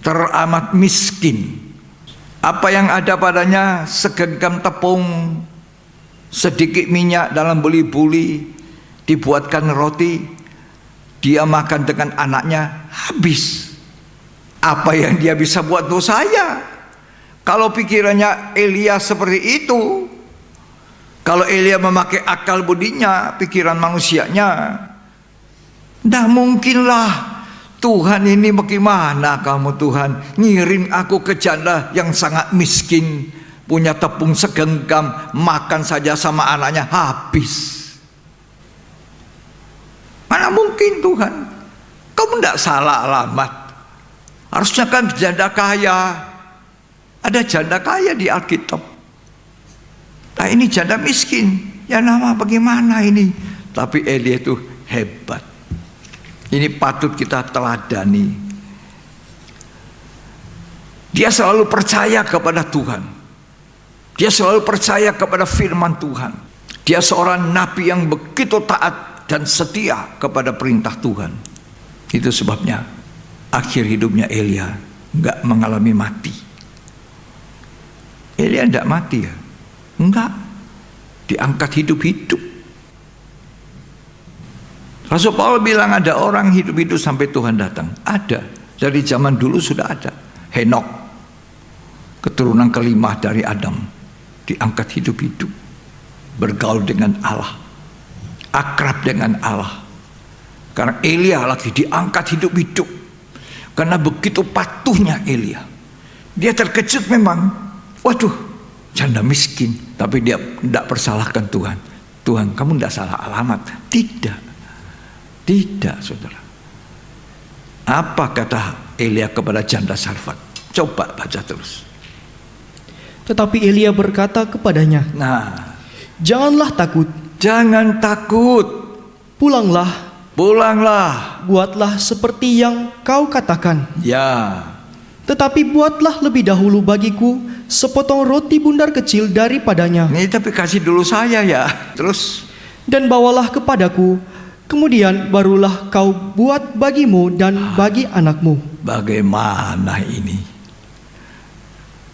[SPEAKER 4] teramat miskin. Apa yang ada padanya? Segenggam tepung, sedikit minyak dalam buli-buli, dibuatkan roti. Dia makan dengan anaknya, habis. Apa yang dia bisa buat untuk saya? Kalau pikirannya Elia seperti itu, kalau Elia memakai akal budinya, pikiran manusianya, tidak mungkinlah. Tuhan ini bagaimana kamu Tuhan ngirim aku ke janda yang sangat miskin, punya tepung segenggam, makan saja sama anaknya habis. Mana mungkin Tuhan? Kamu tidak salah alamat. Harusnya kan janda kaya. Ada janda kaya di Alkitab. Nah, ini janda miskin. Ya nama bagaimana ini? Tapi Elia itu hebat. Ini patut kita teladani. Dia selalu percaya kepada Tuhan. Dia selalu percaya kepada firman Tuhan. Dia seorang nabi yang begitu taat dan setia kepada perintah Tuhan. Itu sebabnya akhir hidupnya Elia enggak mengalami mati. Elia enggak mati ya? Enggak. Diangkat hidup-hidup. Rasul Paulus bilang ada orang hidup-hidup sampai Tuhan datang. Ada. Dari zaman dulu sudah ada. Henok, keturunan kelima dari Adam, diangkat hidup-hidup, bergaul dengan Allah, akrab dengan Allah. Karena Elia lagi diangkat hidup-hidup. Karena begitu patuhnya Elia. Dia terkejut memang. Waduh, janda miskin. Tapi dia tidak persalahkan Tuhan. Tuhan, kamu tidak salah alamat. Tidak, saudara. Apa kata Elia kepada janda Sarfat? Coba baca terus.
[SPEAKER 2] Tetapi Elia berkata kepadanya,
[SPEAKER 4] Nah,
[SPEAKER 2] janganlah takut,
[SPEAKER 4] jangan takut.
[SPEAKER 2] pulanglah,
[SPEAKER 4] Pulanglah.
[SPEAKER 2] buatlah seperti yang kau katakan.
[SPEAKER 4] Ya,
[SPEAKER 2] Tetapi buatlah lebih dahulu bagiku sepotong roti bundar kecil daripadanya,
[SPEAKER 4] ini tapi kasih dulu saya ya. Terus,
[SPEAKER 2] dan bawalah kepadaku. Kemudian barulah kau buat bagimu dan bagi anakmu.
[SPEAKER 4] bagaimana ini?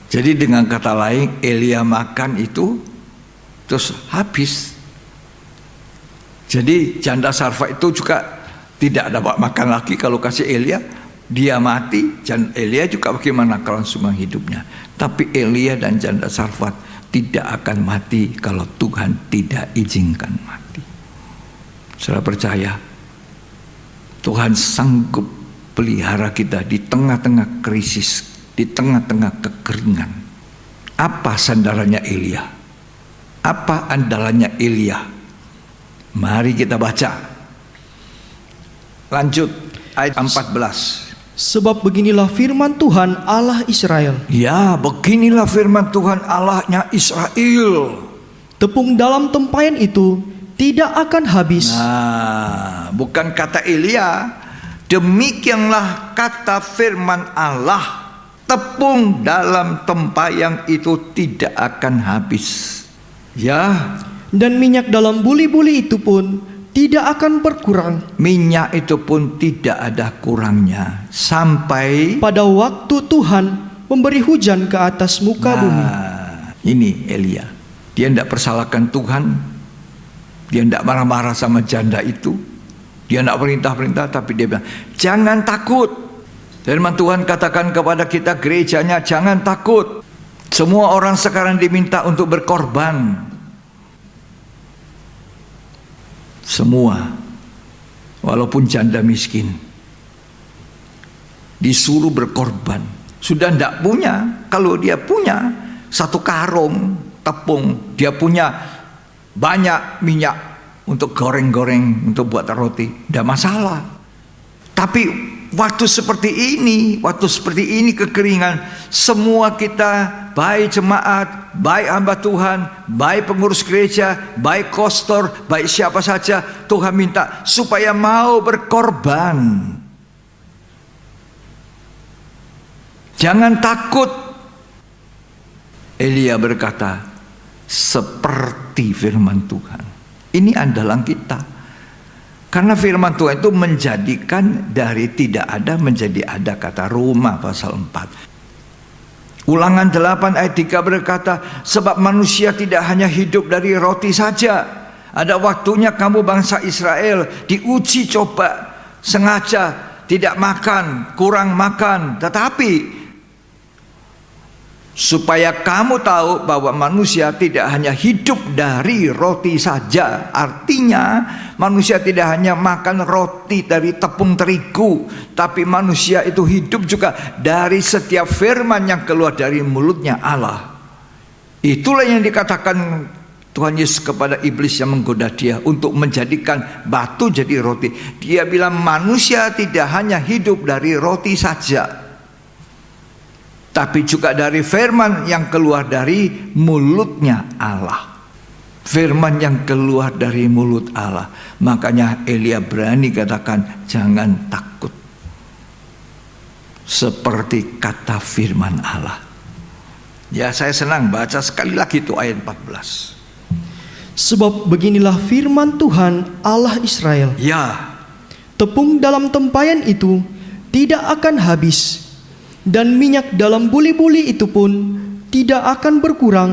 [SPEAKER 4] Jadi dengan kata lain, Elia makan itu terus habis. Jadi janda Sarfat itu juga tidak dapat makan lagi kalau kasih Elia. Dia mati, dan Elia juga bagaimana kelangsungan hidupnya. Tapi Elia dan janda Sarfat tidak akan mati kalau Tuhan tidak izinkan mati. Saudara percaya, Tuhan sanggup pelihara kita di tengah-tengah krisis, di tengah-tengah kekeringan. Apa sandarannya Elia? Apa andalannya Elia? Mari kita baca. Lanjut ayat 14.
[SPEAKER 2] Sebab beginilah firman Tuhan Allah Israel.
[SPEAKER 4] Ya, beginilah firman Tuhan Allahnya Israel.
[SPEAKER 2] Tepung dalam tempayan itu tidak akan habis.
[SPEAKER 4] Nah, bukan kata Elia. Demikianlah kata firman Allah. Tepung dalam tempayan itu tidak akan habis. Ya,
[SPEAKER 2] Dan minyak dalam buli-buli itu pun tidak akan berkurang
[SPEAKER 4] minyak itu pun tidak ada kurangnya sampai
[SPEAKER 2] pada waktu Tuhan memberi hujan ke atas muka bumi.
[SPEAKER 4] Ini Elia. Dia tidak persalahkan Tuhan. Dia tidak marah-marah sama janda itu. Dia tidak perintah-perintah, tapi dia bilang, jangan takut. Firman Tuhan katakan kepada kita gerejanya, jangan takut. Semua orang sekarang diminta untuk berkorban. Semua, walaupun janda miskin, disuruh berkorban. Sudah tidak punya. Kalau dia punya satu karung tepung, dia punya banyak minyak untuk goreng-goreng, untuk buat roti, tidak masalah. Tapi waktu seperti ini kekeringan, semua kita, baik jemaat, baik hamba Tuhan, baik pengurus gereja, baik kostor, baik siapa saja, Tuhan minta supaya mau berkorban. Jangan takut. Elia berkata, seperti firman Tuhan. Ini andalan kita. Karena firman Tuhan itu menjadikan dari tidak ada menjadi ada, kata Roma pasal 4. Ulangan 8 ayat 3 berkata, sebab manusia tidak hanya hidup dari roti saja. Ada waktunya kamu bangsa Israel diuji coba, sengaja tidak makan, kurang makan, tetapi supaya kamu tahu bahwa manusia tidak hanya hidup dari roti saja. Artinya manusia tidak hanya makan roti dari tepung terigu, tapi manusia itu hidup juga dari setiap firman yang keluar dari mulutnya Allah. Itulah yang dikatakan Tuhan Yesus kepada iblis yang menggoda dia untuk menjadikan batu jadi roti. Dia bilang manusia tidak hanya hidup dari roti saja, tapi juga dari firman yang keluar dari mulutnya Allah. Firman yang keluar dari mulut Allah. Makanya Elia berani katakan, jangan takut. Seperti kata firman Allah. Ya, saya senang baca sekali lagi itu ayat 14.
[SPEAKER 2] Sebab beginilah firman Tuhan Allah Israel.
[SPEAKER 4] Ya,
[SPEAKER 2] Tepung dalam tempayan itu tidak akan habis, dan minyak dalam buli-buli itu pun tidak akan berkurang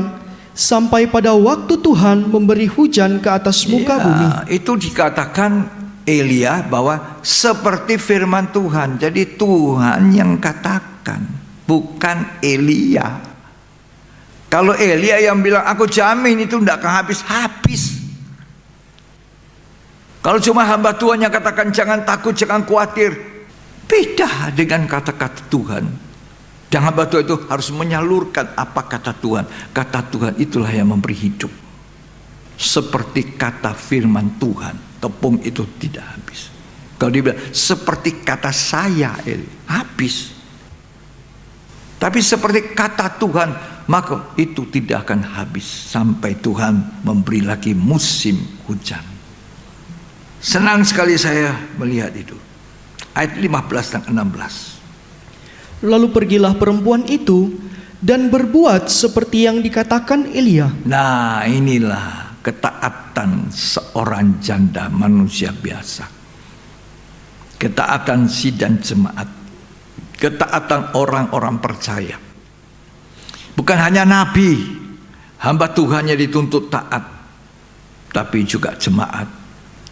[SPEAKER 2] sampai pada waktu Tuhan memberi hujan ke atas muka bumi.
[SPEAKER 4] Itu dikatakan Elia bahwa seperti firman Tuhan. Jadi Tuhan yang katakan, bukan Elia. Kalau Elia yang bilang aku jamin itu tidak akan habis. Kalau cuma hamba Tuhan yang katakan jangan takut, jangan khawatir, beda dengan kata-kata Tuhan. Dan hamba Tuhan itu harus menyalurkan apa kata Tuhan. Kata Tuhan itulah yang memberi hidup. Seperti kata firman Tuhan, tepung itu tidak habis. Kalau dibilang seperti kata saya, habis. Tapi seperti kata Tuhan, maka itu tidak akan habis sampai Tuhan memberi lagi musim hujan. Senang sekali saya melihat itu. Ayat 15 dan 16.
[SPEAKER 2] Lalu pergilah perempuan itu dan berbuat seperti yang dikatakan Elia.
[SPEAKER 4] Nah, inilah ketaatan seorang janda manusia biasa. Ketaatan sidang jemaat. Ketaatan orang-orang percaya. Bukan hanya nabi, hamba Tuhan yang dituntut taat, tapi juga jemaat,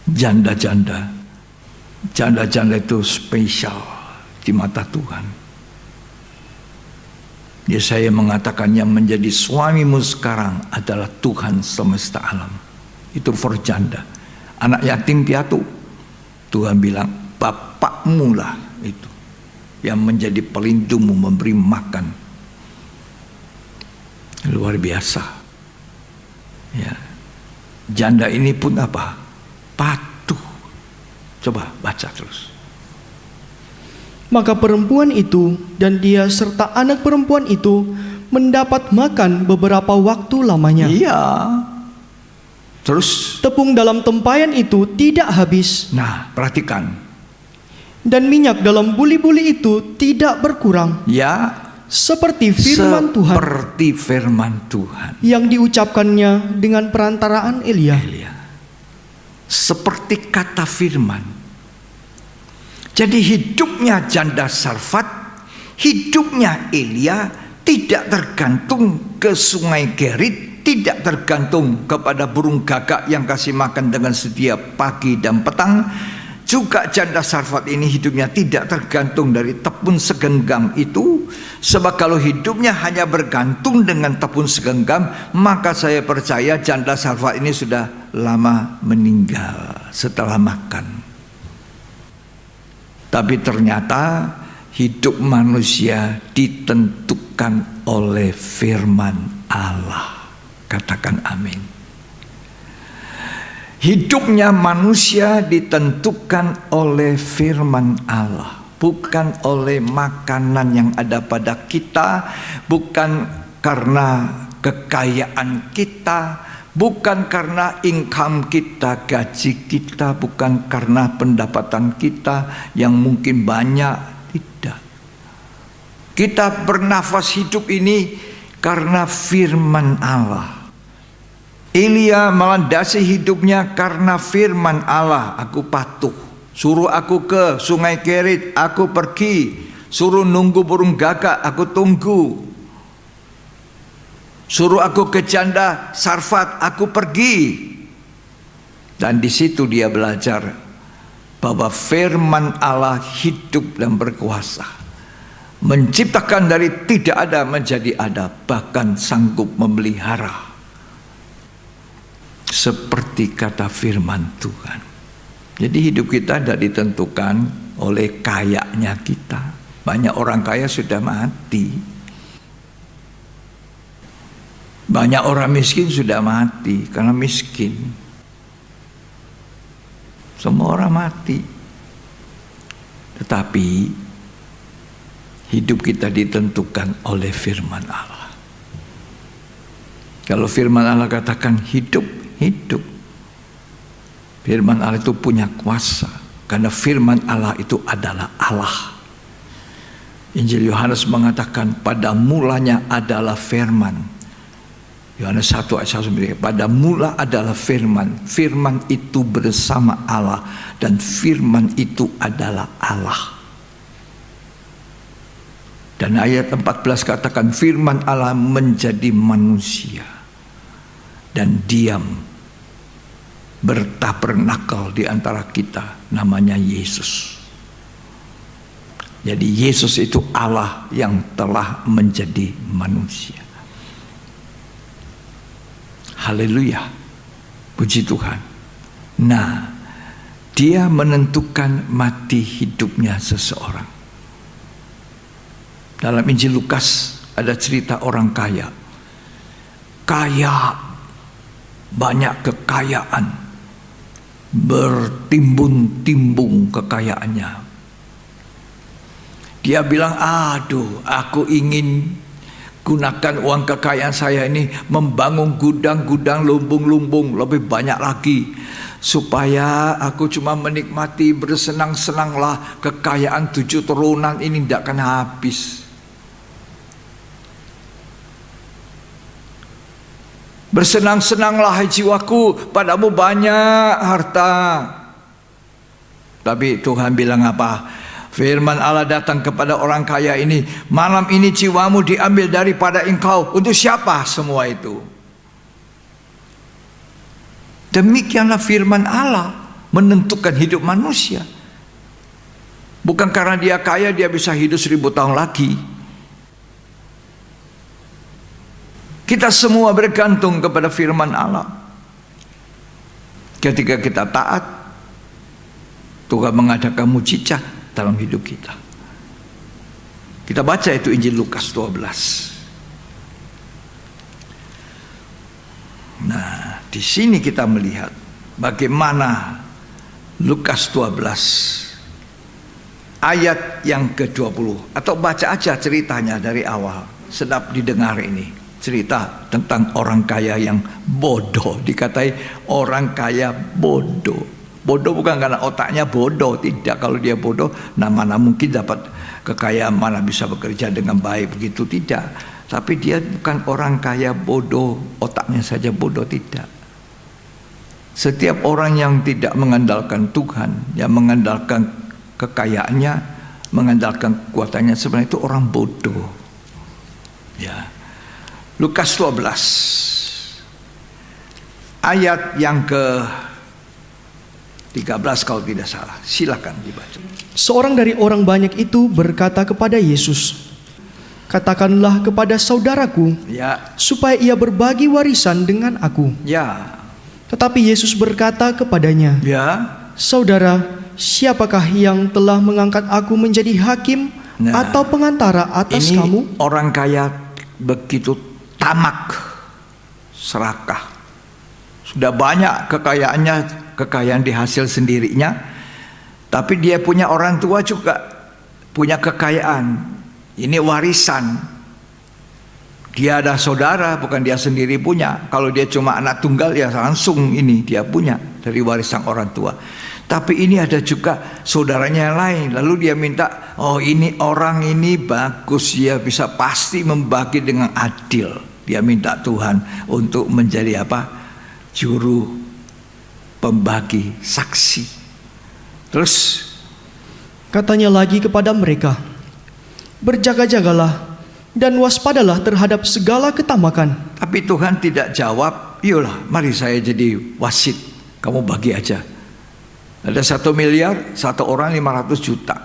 [SPEAKER 4] janda-janda. Janda-janda itu spesial di mata Tuhan. Yesaya mengatakan yang menjadi suamimu sekarang adalah Tuhan semesta alam. Itu for janda. Anak yatim piatu, Tuhan bilang bapakmu lah itu yang menjadi pelindungmu, memberi makan. Luar biasa. Ya. Janda ini pun apa? Patuh. Coba baca terus.
[SPEAKER 2] Maka perempuan itu dan dia serta anak perempuan itu mendapat makan beberapa waktu lamanya.
[SPEAKER 4] Iya. Terus
[SPEAKER 2] Tepung dalam tempayan itu tidak habis.
[SPEAKER 4] nah, perhatikan.
[SPEAKER 2] Dan minyak dalam buli-buli itu tidak berkurang.
[SPEAKER 4] Ya,
[SPEAKER 2] Seperti firman Tuhan
[SPEAKER 4] seperti firman Tuhan.
[SPEAKER 2] yang diucapkannya dengan perantaraan Elia.
[SPEAKER 4] Seperti kata firman. Jadi hidupnya janda Sarfat, hidupnya Elia tidak tergantung ke sungai Kerit, tidak tergantung kepada burung gagak yang kasih makan dengan setiap pagi dan petang. Juga janda Sarfat ini hidupnya tidak tergantung dari tepung segenggam itu. Sebab kalau hidupnya hanya bergantung dengan tepung segenggam, maka saya percaya janda Sarfat ini sudah lama meninggal setelah makan. Tapi ternyata hidup manusia ditentukan oleh firman Allah. Katakan amin. Hidupnya manusia ditentukan oleh firman Allah, bukan oleh makanan yang ada pada kita, bukan karena kekayaan kita, bukan karena income kita, gaji kita, bukan karena pendapatan kita yang mungkin banyak, tidak. Kita bernafas hidup ini karena firman Allah. Elia melandasi hidupnya karena firman Allah. Aku patuh. Suruh aku ke sungai Kerit, aku pergi. Suruh nunggu burung gagak, aku tunggu. Suruh aku ke janda Sarfat, aku pergi. Dan di situ dia belajar bahwa firman Allah hidup dan berkuasa, menciptakan dari tidak ada menjadi ada, bahkan sanggup memelihara. Seperti kata firman Tuhan. Jadi hidup kita tidak ditentukan oleh kayanya kita. Banyak orang kaya sudah mati. Banyak orang miskin sudah mati karena miskin. Semua orang mati. Tetapi hidup kita ditentukan oleh firman Allah. Kalau firman Allah katakan hidup, hidup. Firman Allah itu punya kuasa. Karena firman Allah itu adalah Allah. Injil Yohanes mengatakan pada mulanya adalah firman. Yohanes 1 ayat 1, pada mula adalah firman. Firman itu bersama Allah. Dan firman itu adalah Allah. Dan ayat 14 katakan firman Allah menjadi manusia. Dan diam bertabernakel di antara kita, namanya Yesus. Jadi Yesus itu Allah yang telah menjadi manusia. Haleluya, puji Tuhan. Nah, dia menentukan mati hidupnya seseorang. Dalam Injil Lukas ada cerita orang kaya. Kaya, banyak kekayaan, bertimbun-timbung kekayaannya. Dia bilang, aduh, aku ingin gunakan uang kekayaan saya ini membangun gudang-gudang, lumbung-lumbung lebih banyak lagi, supaya aku cuma menikmati bersenang-senanglah. Kekayaan 7 turunan ini tidak akan habis. Bersenang-senanglah hai jiwaku, padamu banyak harta. Tapi Tuhan bilang apa? Firman Allah datang kepada orang kaya ini, malam ini jiwamu diambil daripada engkau. Untuk siapa semua itu? Demikianlah firman Allah menentukan hidup manusia. Bukan karena dia kaya dia bisa hidup 1000 tahun lagi. Kita semua bergantung kepada firman Allah. Ketika kita taat, Tuhan mengadakan mujizat dalam hidup kita. Kita baca itu Injil Lukas 12. Nah, di sini kita melihat bagaimana Lukas 12 ayat yang ke-20, atau baca aja ceritanya dari awal. Sedap didengar ini. Cerita tentang orang kaya yang bodoh. Dikatai orang kaya bodoh. Bodoh bukan karena otaknya bodoh, tidak. Kalau dia bodoh, mana mungkin dapat kekayaan, mana bisa bekerja dengan baik, begitu, tidak. Tapi dia bukan orang kaya bodoh, otaknya saja bodoh, tidak. Setiap orang yang tidak mengandalkan Tuhan, yang mengandalkan kekayaannya, mengandalkan kekuatannya, sebenarnya itu orang bodoh. Ya. Lukas 12 ayat yang ke-13 kalau tidak salah. Silakan dibaca.
[SPEAKER 2] Seorang dari orang banyak itu berkata kepada Yesus, katakanlah kepada saudaraku,
[SPEAKER 4] Ya,
[SPEAKER 2] supaya ia berbagi warisan dengan aku.
[SPEAKER 4] ya,
[SPEAKER 2] Tetapi Yesus berkata kepadanya,
[SPEAKER 4] ya.
[SPEAKER 2] saudara, siapakah yang telah mengangkat aku menjadi hakim atau pengantara atas
[SPEAKER 4] Ini
[SPEAKER 2] kamu?
[SPEAKER 4] orang kaya begitu tamak, serakah. Sudah banyak kekayaannya, kekayaan di hasil sendirinya. Tapi dia punya orang tua juga punya kekayaan. Ini warisan. Dia ada saudara, bukan dia sendiri punya. Kalau dia cuma anak tunggal, ya langsung ini dia punya dari warisan orang tua. Tapi ini ada juga saudaranya yang lain. Lalu dia minta, oh ini orang ini bagus, dia bisa pasti membagi dengan adil. Dia minta Tuhan untuk menjadi apa? Juru pembagi saksi. Terus
[SPEAKER 2] Katanya lagi kepada mereka, berjaga-jagalah dan waspadalah terhadap segala ketamakan.
[SPEAKER 4] tapi Tuhan tidak jawab, iyalah mari saya jadi wasit, kamu bagi aja. Ada 1 miliar, satu orang 500 juta.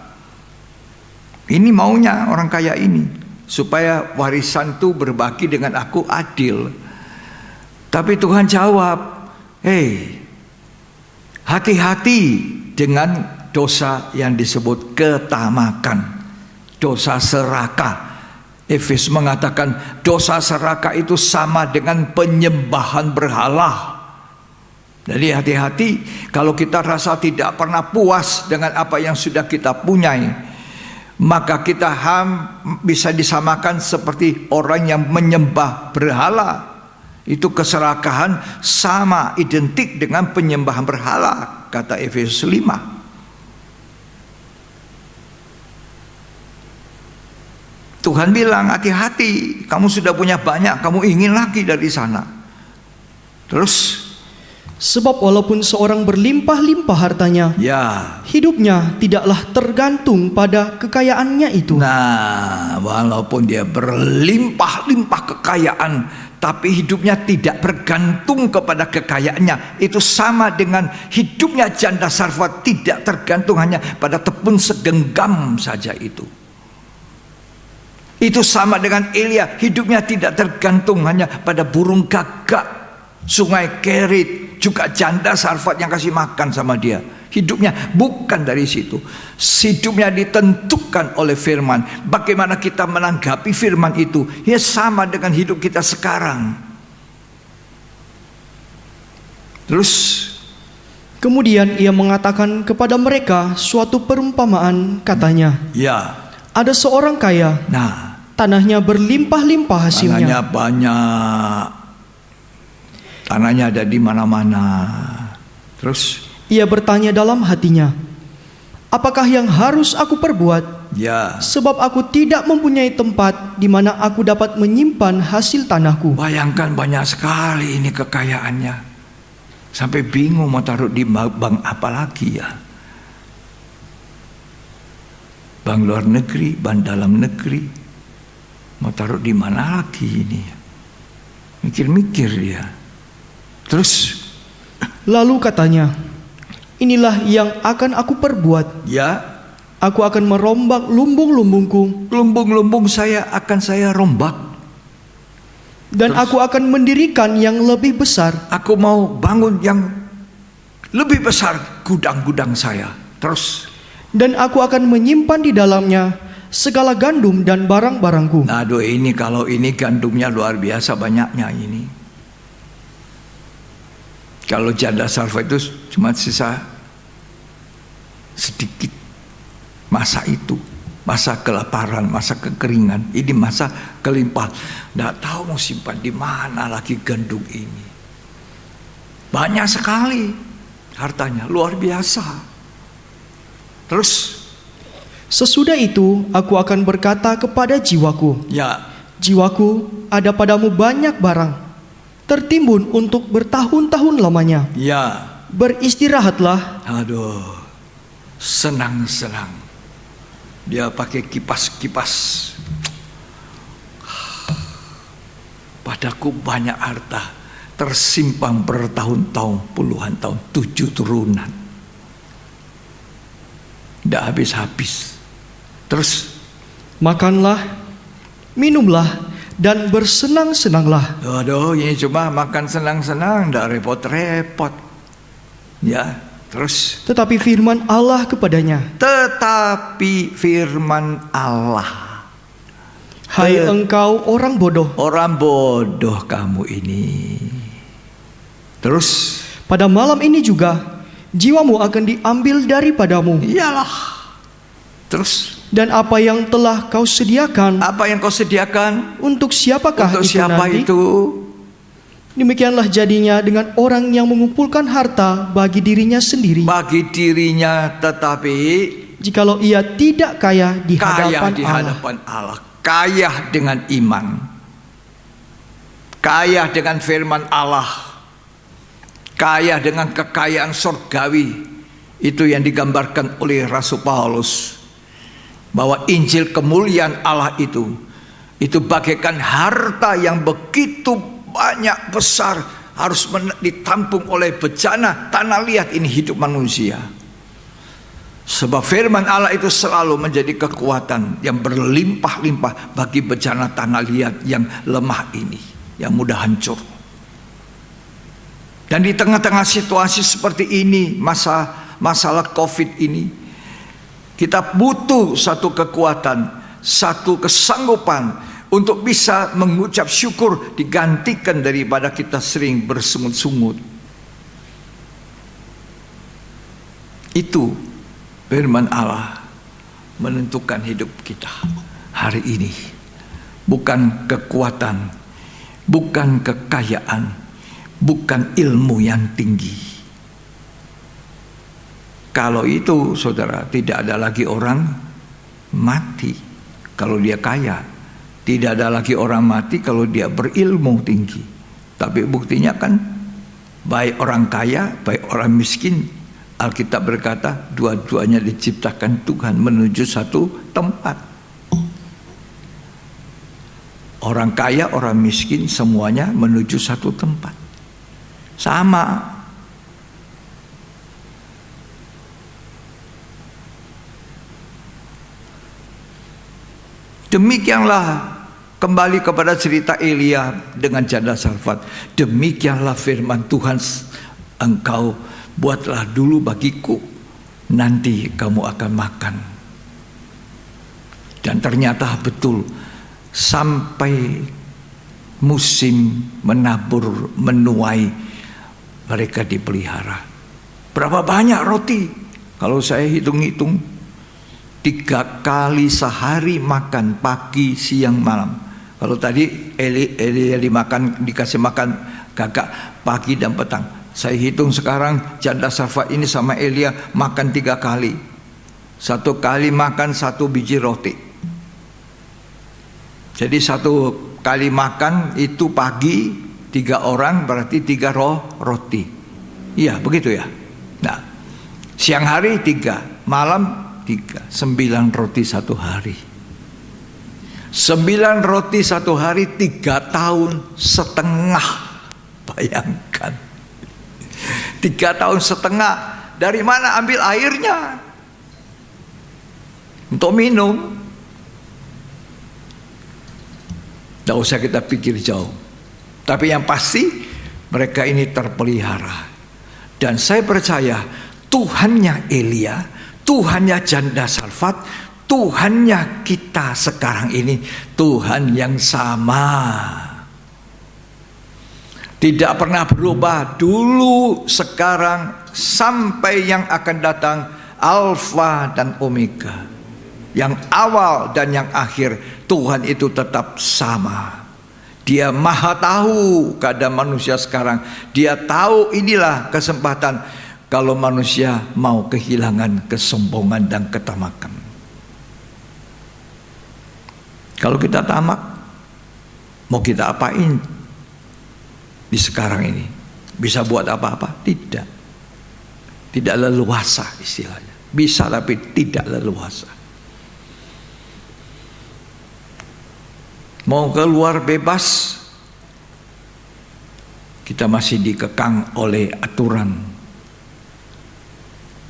[SPEAKER 4] Ini maunya orang kaya ini, supaya warisan itu berbagi dengan aku adil. Tapi Tuhan jawab, hati-hati dengan dosa yang disebut ketamakan, dosa serakah. Efesus mengatakan dosa serakah itu sama dengan penyembahan berhala. Jadi hati-hati kalau kita rasa tidak pernah puas dengan apa yang sudah kita punyai, maka kita bisa disamakan seperti orang yang menyembah berhala. Itu keserakahan sama, identik dengan penyembahan berhala, kata Efesus 5. Tuhan bilang hati-hati, kamu sudah punya banyak, kamu ingin lagi dari sana. Terus
[SPEAKER 2] Sebab walaupun seorang berlimpah-limpah hartanya,
[SPEAKER 4] ya,
[SPEAKER 2] hidupnya tidaklah tergantung pada kekayaannya itu.
[SPEAKER 4] nah walaupun dia berlimpah-limpah kekayaan, tapi hidupnya tidak bergantung kepada kekayaannya. Itu sama dengan hidupnya janda Sarfat tidak tergantung hanya pada tepung segenggam saja itu. Itu sama dengan Elia, hidupnya tidak tergantung hanya pada burung gagak, sungai Kerit, juga janda Sarfat yang kasih makan sama dia. Hidupnya bukan dari situ. Hidupnya ditentukan oleh firman. Bagaimana kita menanggapi firman itu, ya sama dengan hidup kita sekarang. Terus
[SPEAKER 2] Kemudian ia mengatakan kepada mereka suatu perumpamaan, katanya,
[SPEAKER 4] ya,
[SPEAKER 2] ada seorang kaya,
[SPEAKER 4] nah,
[SPEAKER 2] tanahnya berlimpah-limpah hasilnya.
[SPEAKER 4] tanahnya banyak, tanahnya ada di mana-mana. Terus
[SPEAKER 2] Ia bertanya dalam hatinya, apakah yang harus aku perbuat?
[SPEAKER 4] ya,
[SPEAKER 2] Sebab aku tidak mempunyai tempat di mana aku dapat menyimpan hasil tanahku.
[SPEAKER 4] bayangkan banyak sekali ini kekayaannya, sampai bingung mau taruh di bank apa lagi ya. Bank luar negeri, bank dalam negeri, mau taruh di mana lagi ini? Mikir-mikir dia. Terus
[SPEAKER 2] Lalu katanya, inilah yang akan aku perbuat.
[SPEAKER 4] ya,
[SPEAKER 2] Aku akan merombak lumbung-lumbungku,
[SPEAKER 4] lumbung-lumbung saya akan saya rombak.
[SPEAKER 2] dan aku akan mendirikan yang lebih besar.
[SPEAKER 4] Aku mau bangun yang lebih besar gudang-gudang saya. Terus,
[SPEAKER 2] Dan aku akan menyimpan di dalamnya segala gandum dan barang-barangku.
[SPEAKER 4] nah aduh, ini kalau ini gandumnya luar biasa banyaknya ini. Kalau janda Sarfat itu cuma sisa sedikit masa itu, masa kelaparan, masa kekeringan. Ini masa kelimpahan. Nggak tahu mau simpan di mana lagi gandum ini. Banyak sekali hartanya, luar biasa. Terus,
[SPEAKER 2] Sesudah itu aku akan berkata kepada jiwaku,
[SPEAKER 4] ya,
[SPEAKER 2] jiwaku, ada padamu banyak barang, tertimbun untuk bertahun-tahun lamanya.
[SPEAKER 4] ya,
[SPEAKER 2] Beristirahatlah,
[SPEAKER 4] aduh, senang-senang. Dia pakai kipas-kipas. Padaku banyak harta, tersimpan bertahun-tahun, puluhan tahun, 7 turunan. Tidak habis-habis. Terus,
[SPEAKER 2] makanlah, minumlah, dan bersenang-senanglah.
[SPEAKER 4] aduh, ini cuma makan senang-senang, tidak repot-repot. Ya, terus.
[SPEAKER 2] Tetapi firman Allah kepadanya,
[SPEAKER 4] Tetapi firman Allah,
[SPEAKER 2] hai engkau orang bodoh,
[SPEAKER 4] orang bodoh kamu ini. Terus,
[SPEAKER 2] pada malam ini juga jiwamu akan diambil daripadamu,
[SPEAKER 4] iyalah. Terus,
[SPEAKER 2] dan apa yang telah kau sediakan,
[SPEAKER 4] apa yang kau sediakan?
[SPEAKER 2] untuk siapakah
[SPEAKER 4] Untuk
[SPEAKER 2] itu
[SPEAKER 4] siapa
[SPEAKER 2] nanti?
[SPEAKER 4] itu?
[SPEAKER 2] Demikianlah jadinya dengan orang yang mengumpulkan harta bagi dirinya sendiri,
[SPEAKER 4] Bagi dirinya, tetapi
[SPEAKER 2] jikalau ia tidak kaya di
[SPEAKER 4] kaya
[SPEAKER 2] hadapan
[SPEAKER 4] di
[SPEAKER 2] Allah.
[SPEAKER 4] hadapan Allah. Kaya dengan iman, kaya dengan firman Allah, kaya dengan kekayaan surgawi. Itu yang digambarkan oleh Rasul Paulus, bahwa Injil kemuliaan Allah itu bagaikan harta yang begitu banyak besar, harus ditampung oleh bejana tanah liat ini hidup manusia. Sebab firman Allah itu selalu menjadi kekuatan yang berlimpah-limpah bagi bejana tanah liat yang lemah ini, yang mudah hancur. Dan di tengah-tengah situasi seperti ini, masalah COVID ini, kita butuh satu kekuatan, satu kesanggupan untuk bisa mengucap syukur, digantikan daripada kita sering bersungut-sungut. Itu firman Allah menentukan hidup kita hari ini. Bukan kekuatan, bukan kekayaan, bukan ilmu yang tinggi. Kalau itu, saudara, tidak ada lagi orang mati kalau dia kaya. Tidak ada lagi orang mati kalau dia berilmu tinggi. Tapi buktinya kan, baik orang kaya, baik orang miskin, Alkitab berkata dua-duanya diciptakan Tuhan menuju satu tempat. Orang kaya, orang miskin, semuanya menuju satu tempat. Sama. Demikianlah, kembali kepada cerita Elia dengan janda Sarfat. Demikianlah firman Tuhan, engkau buatlah dulu bagiku, nanti kamu akan makan. Dan ternyata betul, sampai musim menabur, menuai, mereka dipelihara. Berapa banyak roti? Kalau saya hitung-hitung, 3 kali sehari makan, pagi, siang, malam. Kalau tadi Elia dikasih makan gagak pagi dan petang. Saya hitung sekarang janda Sarfat ini sama Elia makan 3 kali. 1 kali makan 1 biji roti. Jadi 1 kali makan itu pagi 3 orang berarti 3 roti. Iya begitu ya. Nah, siang hari 3, malam 3, 9 roti 1 hari. 9 roti 1 hari 3 tahun setengah. Bayangkan, 3 tahun setengah. Dari mana ambil airnya untuk minum? Tidak usah kita pikir jauh. Tapi yang pasti mereka ini terpelihara. Dan saya percaya Tuhannya Elia, Tuhannya janda Sarfat, Tuhannya kita sekarang ini Tuhan yang sama. Tidak pernah berubah, dulu, sekarang, sampai yang akan datang, Alfa dan Omega. Yang awal dan yang akhir, Tuhan itu tetap sama. Dia maha tahu keadaan manusia sekarang. Dia tahu inilah kesempatan kalau manusia mau kehilangan kesombongan dan ketamakan. Kalau kita tamak, mau kita apain di sekarang ini? Bisa buat apa-apa? Tidak. Tidak leluasa istilahnya. Bisa tapi tidak leluasa. Mau keluar bebas, kita masih dikekang oleh aturan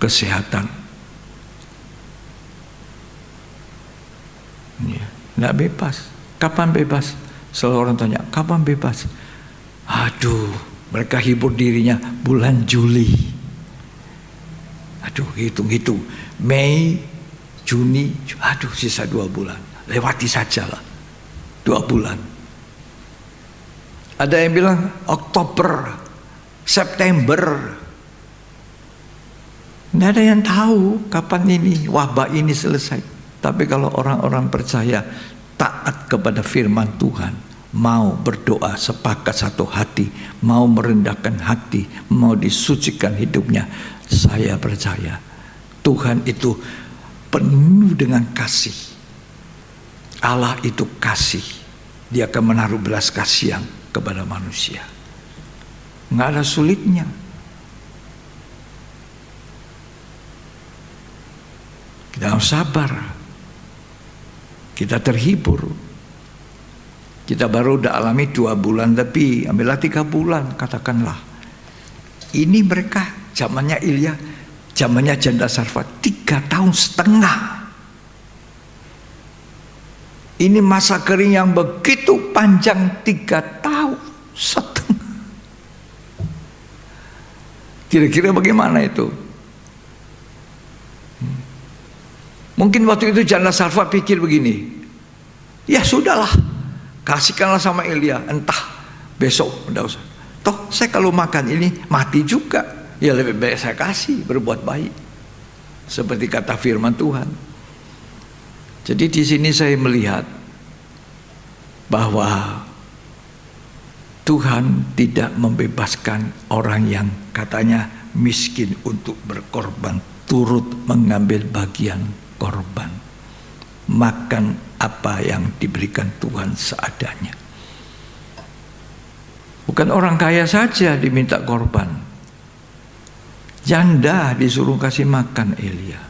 [SPEAKER 4] kesehatan. Ya, nggak bebas. Kapan bebas? Selalu orang tanya, kapan bebas? Aduh, mereka hibur dirinya bulan Juli. Aduh, hitung-hitung. Mei, Juni, aduh sisa 2 bulan. Lewati sajalah. 2 bulan. Ada yang bilang Oktober, September. Tidak ada yang tahu kapan ini wabah ini selesai. Tapi kalau orang-orang percaya, taat kepada firman Tuhan, mau berdoa sepakat satu hati, mau merendahkan hati, mau disucikan hidupnya, saya percaya Tuhan itu penuh dengan kasih. Allah itu kasih. Dia akan menaruh belas kasihan kepada manusia. Nggak ada sulitnya. Kita harus sabar. Kita terhibur. Kita baru udah alami 2 bulan lebih, ambillah 3 bulan katakanlah. Ini mereka zamannya Elia, zamannya janda Sarfat 3 tahun setengah. Ini masa kering yang begitu panjang, 3 tahun setengah. Kira-kira bagaimana itu? Mungkin waktu itu janda Sarfat pikir begini, ya sudahlah, kasihkanlah sama Elia, entah besok, enggak usah. Toh saya kalau makan ini mati juga, ya lebih baik saya kasih, berbuat baik. Seperti kata firman Tuhan. Jadi di sini saya melihat bahwa Tuhan tidak membebaskan orang yang katanya miskin untuk berkorban, turut mengambil bagian korban, makan apa yang diberikan Tuhan seadanya. Bukan orang kaya saja diminta korban, janda disuruh kasih makan Elia.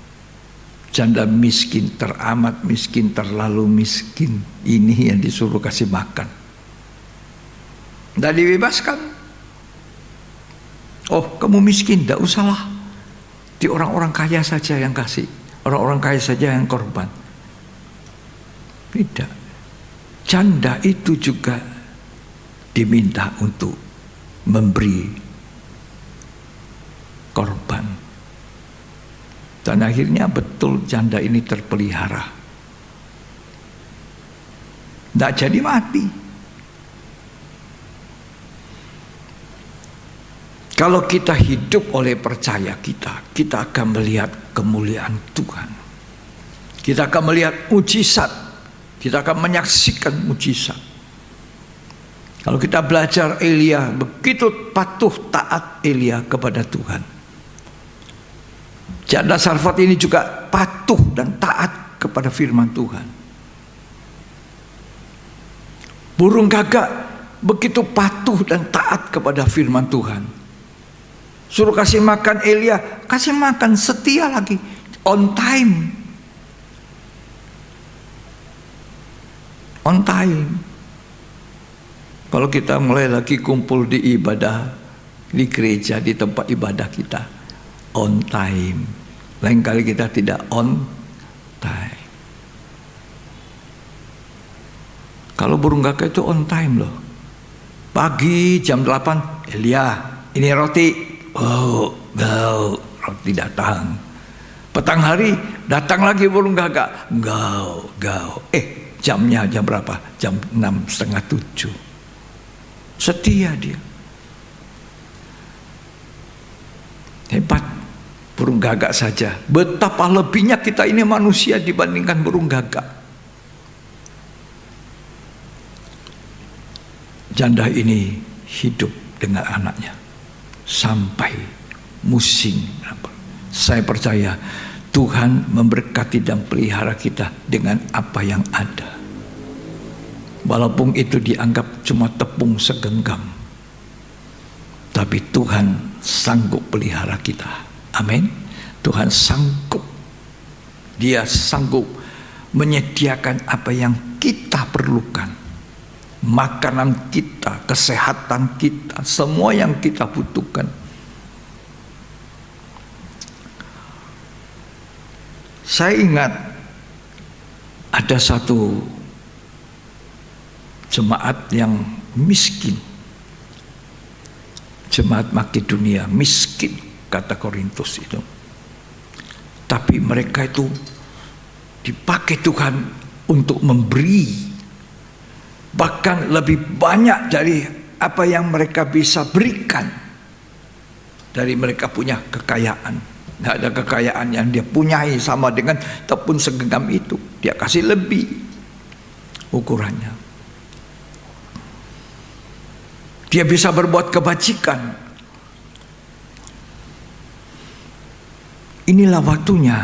[SPEAKER 4] Janda miskin, teramat miskin, terlalu miskin. Ini yang disuruh kasih makan. Tidak dibebaskan. Oh, kamu miskin, tidak usahlah. Di orang-orang kaya saja yang kasih. Orang-orang kaya saja yang korban. Tidak. Janda itu juga diminta untuk memberi korban. Dan akhirnya betul janda ini terpelihara. Tidak jadi mati. Kalau kita hidup oleh percaya kita akan melihat kemuliaan Tuhan. Kita akan melihat mujizat. Kita akan menyaksikan mujizat. Kalau kita belajar Elia, begitu patuh taat Elia kepada Tuhan. Janda Sarfat ini juga patuh dan taat kepada firman Tuhan. Burung gagak begitu patuh dan taat kepada firman Tuhan. Suruh kasih makan Elia, kasih makan, setia lagi, on time. On time. Kalau kita mulai lagi kumpul di ibadah, di gereja, di tempat ibadah kita, on time. Lain kali kita tidak on time. Kalau burung gagak itu on time loh. Pagi jam 8, Elia, ini roti. Oh, roti datang. Petang hari datang lagi burung gagak. Gau. Jamnya jam berapa? Jam 6:30. Setia dia. Hebat burung gagak saja. Betapa lebihnya kita ini manusia dibandingkan burung gagak. Janda ini hidup dengan anaknya sampai musim. Saya percaya Tuhan memberkati dan pelihara kita dengan apa yang ada. Walaupun itu dianggap cuma tepung segenggam, tapi Tuhan sanggup pelihara kita. Amin. Tuhan sanggup. Dia sanggup menyediakan apa yang kita perlukan. Makanan kita, kesehatan kita, semua yang kita butuhkan. Saya ingat ada satu jemaat yang miskin. Jemaat Makedonia miskin, kata Korintus itu. Tapi mereka itu dipakai Tuhan untuk memberi. Bahkan lebih banyak dari apa yang mereka bisa berikan. Dari mereka punya kekayaan. Tidak ada kekayaan yang dia punyai sama dengan tepung segenggam itu. Dia kasih lebih ukurannya. Dia bisa berbuat kebajikan. Inilah waktunya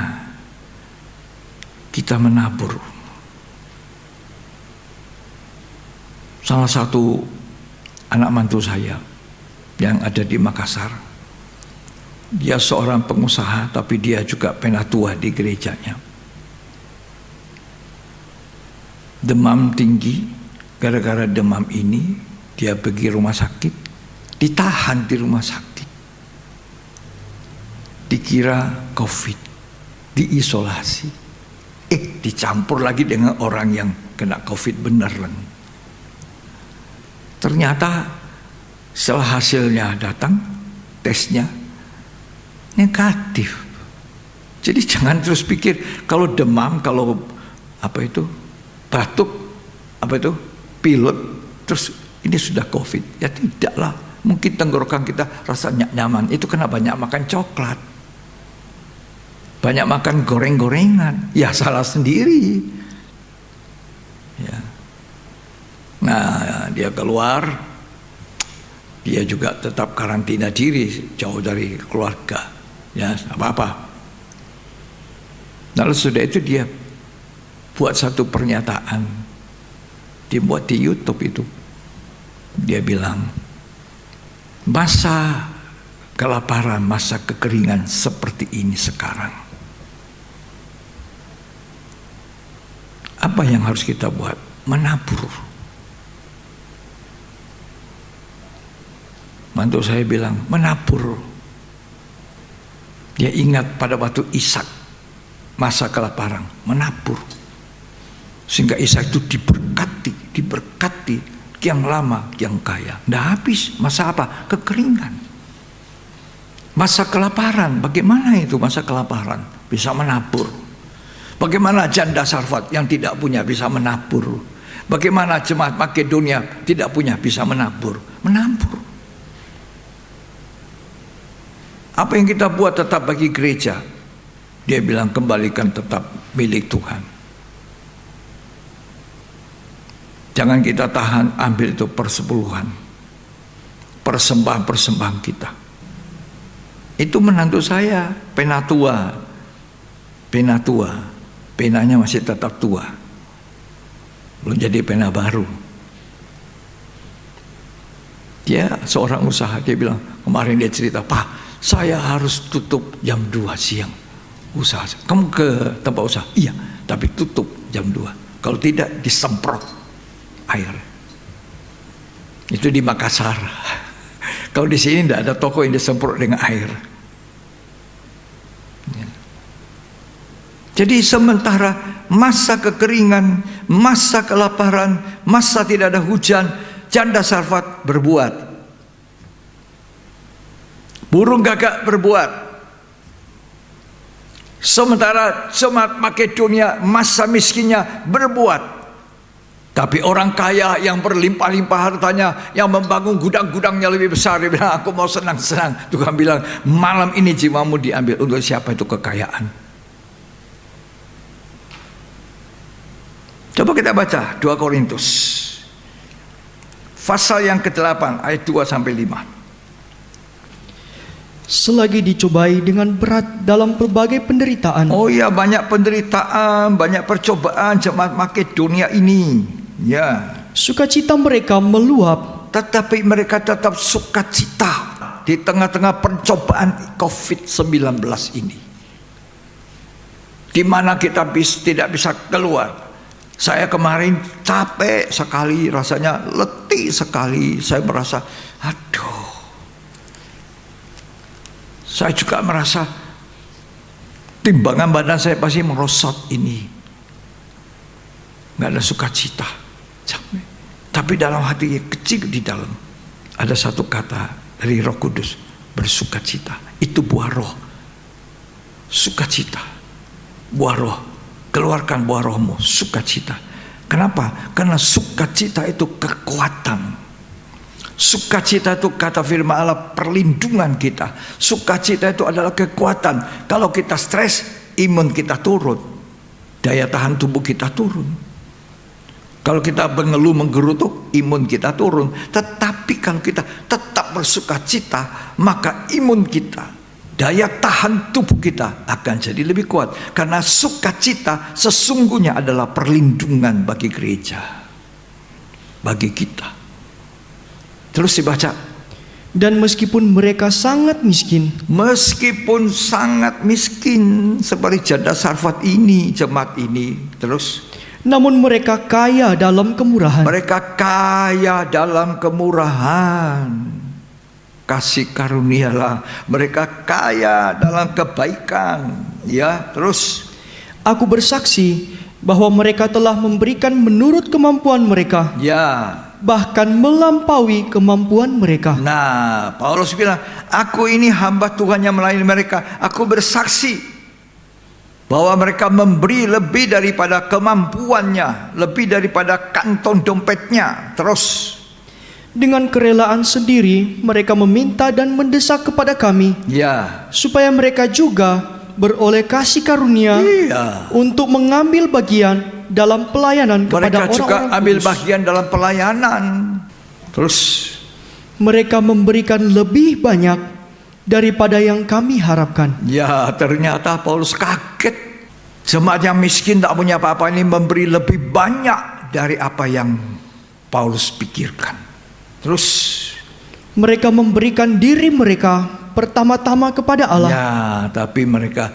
[SPEAKER 4] kita menabur. Salah satu anak mantu saya yang ada di Makassar, dia seorang pengusaha, tapi dia juga penatua di gerejanya. Demam tinggi, gara-gara demam ini dia pergi rumah sakit, ditahan di rumah sakit. Dikira COVID, diisolasi. Dicampur lagi dengan orang yang kena COVID beneran. Ternyata setelah hasilnya datang, tesnya negatif. Jadi jangan terus pikir kalau demam, kalau batuk, pilek, terus ini sudah COVID. Ya tidaklah. Mungkin tenggorokan kita rasanya nyaman. Itu karena banyak makan coklat, banyak makan goreng-gorengan. Ya salah sendiri. Ya. Nah, dia keluar, dia juga tetap karantina diri, jauh dari keluarga. Ya, apa-apa. Lalu sudah itu dia buat satu pernyataan, dibuat di YouTube itu. Dia bilang, masa kelaparan, masa kekeringan seperti ini sekarang, Apa yang harus kita buat? Menabur. Mantu saya bilang, menabur. Dia ingat pada waktu Ishak, masa kelaparan, menabur. Sehingga Ishak itu diberkati yang lama, yang kaya. Nggak habis. Masa apa? Kekeringan. Masa kelaparan, bagaimana itu masa kelaparan? Bisa menabur. Bagaimana janda Sarfat yang tidak punya bisa menabur? Bagaimana jemaat Makedonia tidak punya bisa menabur? Menabur. Apa yang kita buat tetap bagi gereja. Dia bilang kembalikan tetap milik Tuhan. Jangan kita tahan, ambil itu persepuluhan. Persembahan kita. Itu menantu saya, penatua. Penanya masih tetap tua. Belum jadi pena baru. Dia seorang usaha, dia bilang, kemarin dia cerita, Pak, saya harus tutup jam 2 siang. Usaha. Kamu ke tempat usaha? Iya, tapi tutup jam 2. Kalau tidak, disemprot air. Itu di Makassar. Kalau di sini tidak ada toko yang disemprot dengan air. Jadi sementara masa kekeringan, masa kelaparan, masa tidak ada hujan, janda Sarfat berbuat. Burung gagak berbuat. Sementara jemaat Makedonia masa miskinnya berbuat. Tapi orang kaya yang berlimpah-limpah hartanya, yang membangun gudang-gudangnya lebih besar, dia bilang, aku mau senang-senang. Tuhan bilang, malam ini jiwamu diambil. Untuk siapa itu kekayaan? Coba kita baca 2 Korintus pasal yang ke-8 ayat 2 sampai 5.
[SPEAKER 2] Selagi dicobai dengan berat dalam berbagai penderitaan.
[SPEAKER 4] Oh ya, banyak penderitaan, banyak percobaan jemaat Makedonia ini. Ya.
[SPEAKER 2] Sukacita mereka meluap.
[SPEAKER 4] Tetapi mereka tetap sukacita di tengah-tengah percobaan COVID-19 ini. Di mana kita tidak bisa keluar. Saya kemarin capek sekali, rasanya letih sekali. Saya merasa, aduh. Saya juga merasa timbangan badan saya pasti merosot ini. Nggak ada sukacita. Tapi dalam hati kecil di dalam ada satu kata dari Roh Kudus, bersukacita. Itu buah roh. Sukacita. Buah roh. Keluarkan buah rohmu, sukacita. Kenapa? Karena sukacita itu kekuatan. Sukacita itu kata firman Allah perlindungan kita. Sukacita itu adalah kekuatan. Kalau kita stres, imun kita turun. Daya tahan tubuh kita turun. Kalau kita mengeluh menggerutu, imun kita turun. Tetapi kalau kita tetap bersukacita, maka imun kita, daya tahan tubuh kita akan jadi lebih kuat. Karena sukacita sesungguhnya adalah perlindungan bagi gereja, bagi kita. Terus dibaca.
[SPEAKER 2] Dan meskipun mereka sangat miskin.
[SPEAKER 4] Meskipun sangat miskin seperti janda Sarfat ini, jemaat ini. Terus.
[SPEAKER 2] Namun mereka kaya dalam kemurahan.
[SPEAKER 4] Mereka kaya dalam kemurahan. Kasih karunialah. Mereka kaya dalam kebaikan. Ya, terus.
[SPEAKER 2] Aku bersaksi bahwa mereka telah memberikan menurut kemampuan mereka.
[SPEAKER 4] Ya.
[SPEAKER 2] Bahkan melampaui kemampuan mereka.
[SPEAKER 4] Nah, Paulus bilang, aku ini hamba Tuhan yang melayani mereka. Aku bersaksi bahwa mereka memberi lebih daripada kemampuannya, lebih daripada kantong dompetnya. Terus.
[SPEAKER 2] Dengan kerelaan sendiri mereka meminta dan mendesak kepada kami,
[SPEAKER 4] ya,
[SPEAKER 2] supaya mereka juga beroleh kasih karunia,
[SPEAKER 4] iya,
[SPEAKER 2] untuk mengambil bagian dalam pelayanan kepada
[SPEAKER 4] mereka juga
[SPEAKER 2] orang-orang
[SPEAKER 4] ambil
[SPEAKER 2] kudus.
[SPEAKER 4] bagian dalam pelayanan. Terus
[SPEAKER 2] mereka memberikan lebih banyak daripada yang kami harapkan.
[SPEAKER 4] Ya, ternyata Paulus kaget. Jemaat yang miskin tak punya apa-apa ini memberi lebih banyak dari apa yang Paulus pikirkan. Terus
[SPEAKER 2] mereka memberikan diri mereka pertama-tama kepada Allah.
[SPEAKER 4] Ya, tapi mereka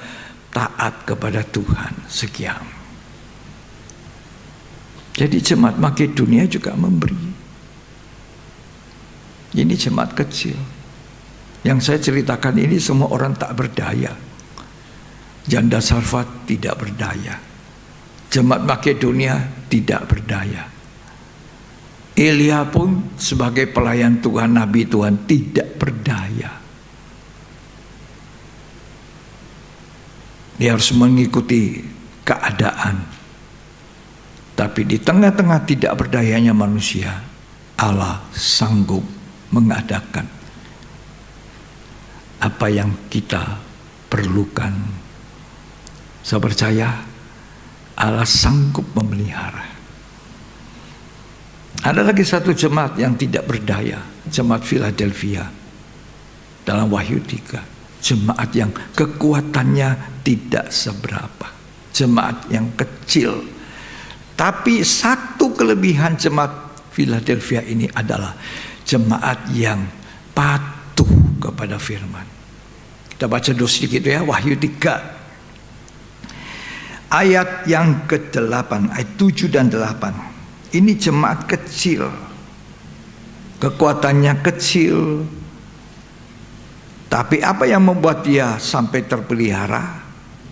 [SPEAKER 4] taat kepada Tuhan. Sekian. Jadi jemaat Makedonia juga memberi. Ini jemaat kecil. Yang saya ceritakan ini semua orang tak berdaya. Janda Sarfat tidak berdaya. Jemaat Makedonia tidak berdaya. Elia pun sebagai pelayan Tuhan, nabi Tuhan, tidak berdaya. Dia harus mengikuti keadaan. Tapi di tengah-tengah tidak berdayanya manusia, Allah sanggup mengadakan apa yang kita perlukan. Saya percaya Allah sanggup memelihara. Ada lagi satu jemaat yang tidak berdaya, jemaat Philadelphia dalam Wahyu 3. Jemaat yang kekuatannya tidak seberapa, jemaat yang kecil. Tapi satu kelebihan jemaat Philadelphia ini adalah jemaat yang patuh kepada firman. Kita baca dulu sedikit ya, Wahyu 3 ayat yang ke-8, ayat 7 dan 8. Ini jemaat kecil, kekuatannya kecil, tapi apa yang membuat dia sampai terpelihara?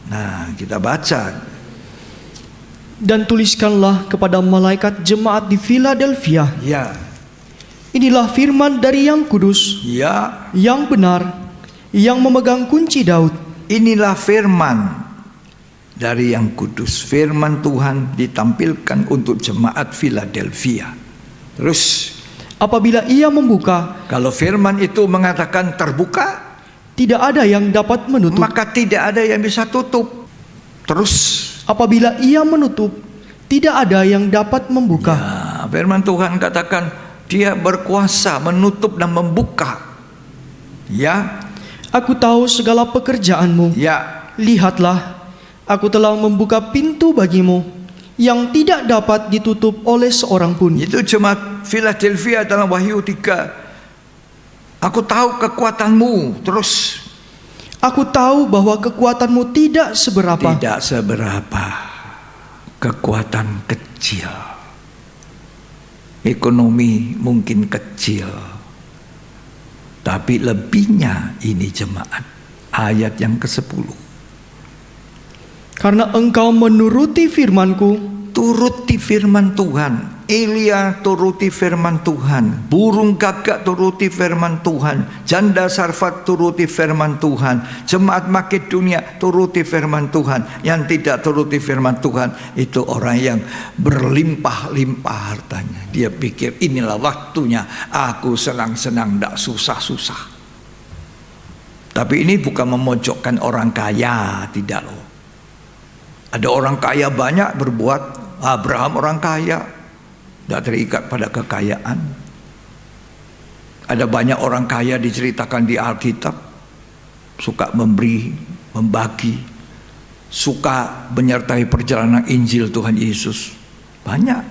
[SPEAKER 4] Nah, kita baca.
[SPEAKER 2] Dan tuliskanlah kepada malaikat jemaat di Philadelphia.
[SPEAKER 4] Ya,
[SPEAKER 2] Inilah firman dari yang kudus,
[SPEAKER 4] ya,
[SPEAKER 2] yang benar, yang memegang kunci Daud.
[SPEAKER 4] inilah firman dari yang kudus. Firman Tuhan ditampilkan untuk jemaat Philadelphia. Terus,
[SPEAKER 2] Apabila ia membuka,
[SPEAKER 4] kalau firman itu mengatakan terbuka,
[SPEAKER 2] tidak ada yang dapat menutup.
[SPEAKER 4] maka tidak ada yang bisa tutup. Terus,
[SPEAKER 2] Apabila ia menutup, tidak ada yang dapat membuka.
[SPEAKER 4] ya, firman Tuhan katakan dia berkuasa menutup dan membuka. Ya,
[SPEAKER 2] Aku tahu segala pekerjaanmu.
[SPEAKER 4] ya,
[SPEAKER 2] Lihatlah, aku telah membuka pintu bagimu yang tidak dapat ditutup oleh seorang pun.
[SPEAKER 4] itu jemaat Philadelphia dalam Wahyu 3. Aku tahu kekuatanmu. Terus,
[SPEAKER 2] Aku tahu bahwa kekuatanmu tidak seberapa.
[SPEAKER 4] tidak seberapa, kekuatan kecil, ekonomi mungkin kecil, tapi lebihnya ini jemaat. Ayat yang ke-10.
[SPEAKER 2] Karena engkau menuruti firmanku,
[SPEAKER 4] Turuti firman Tuhan. Elia turuti firman Tuhan. Burung gagak turuti firman Tuhan. Janda Sarfat turuti firman Tuhan. Jemaat Makedonia turuti firman Tuhan. Yang tidak turuti firman Tuhan itu orang yang berlimpah-limpah hartanya. Dia pikir inilah waktunya aku senang-senang, tidak susah-susah. Tapi ini bukan memojokkan orang kaya, tidak loh. Ada orang kaya banyak berbuat. Abraham orang kaya, tidak terikat pada kekayaan. Ada banyak orang kaya diceritakan di Alkitab, suka memberi, membagi, suka menyertai perjalanan Injil Tuhan Yesus. Banyak.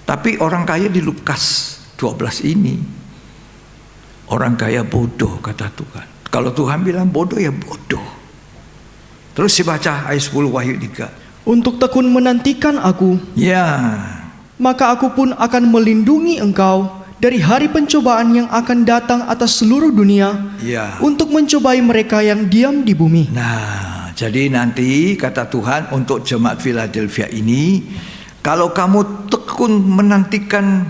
[SPEAKER 4] Tapi orang kaya di Lukas 12 ini, orang kaya bodoh kata Tuhan. Kalau Tuhan bilang bodoh ya bodoh. Terus dibaca ayat 10 Wahyu 3.
[SPEAKER 2] untuk tekun menantikan aku,
[SPEAKER 4] Ya,
[SPEAKER 2] maka aku pun akan melindungi engkau dari hari pencobaan yang akan datang atas seluruh dunia,
[SPEAKER 4] ya.
[SPEAKER 2] untuk mencobai mereka yang diam di bumi.
[SPEAKER 4] Nah, jadi nanti kata Tuhan untuk jemaat Philadelphia ini, kalau kamu tekun menantikan,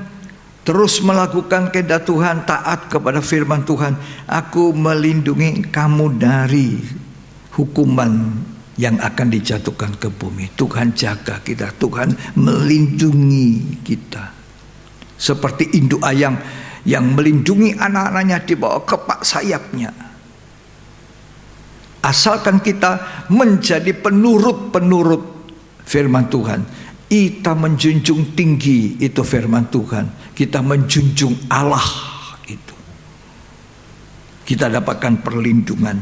[SPEAKER 4] terus melakukan kehendak Tuhan, taat kepada firman Tuhan, aku melindungi kamu dari hukuman yang akan dijatuhkan ke bumi. Tuhan jaga kita, Tuhan melindungi kita. Seperti induk ayam yang melindungi anak-anaknya di bawah kepak sayapnya. Asalkan kita menjadi penurut-penurut firman Tuhan. Kita menjunjung tinggi itu firman Tuhan. Kita menjunjung Allah itu. Kita dapatkan perlindungan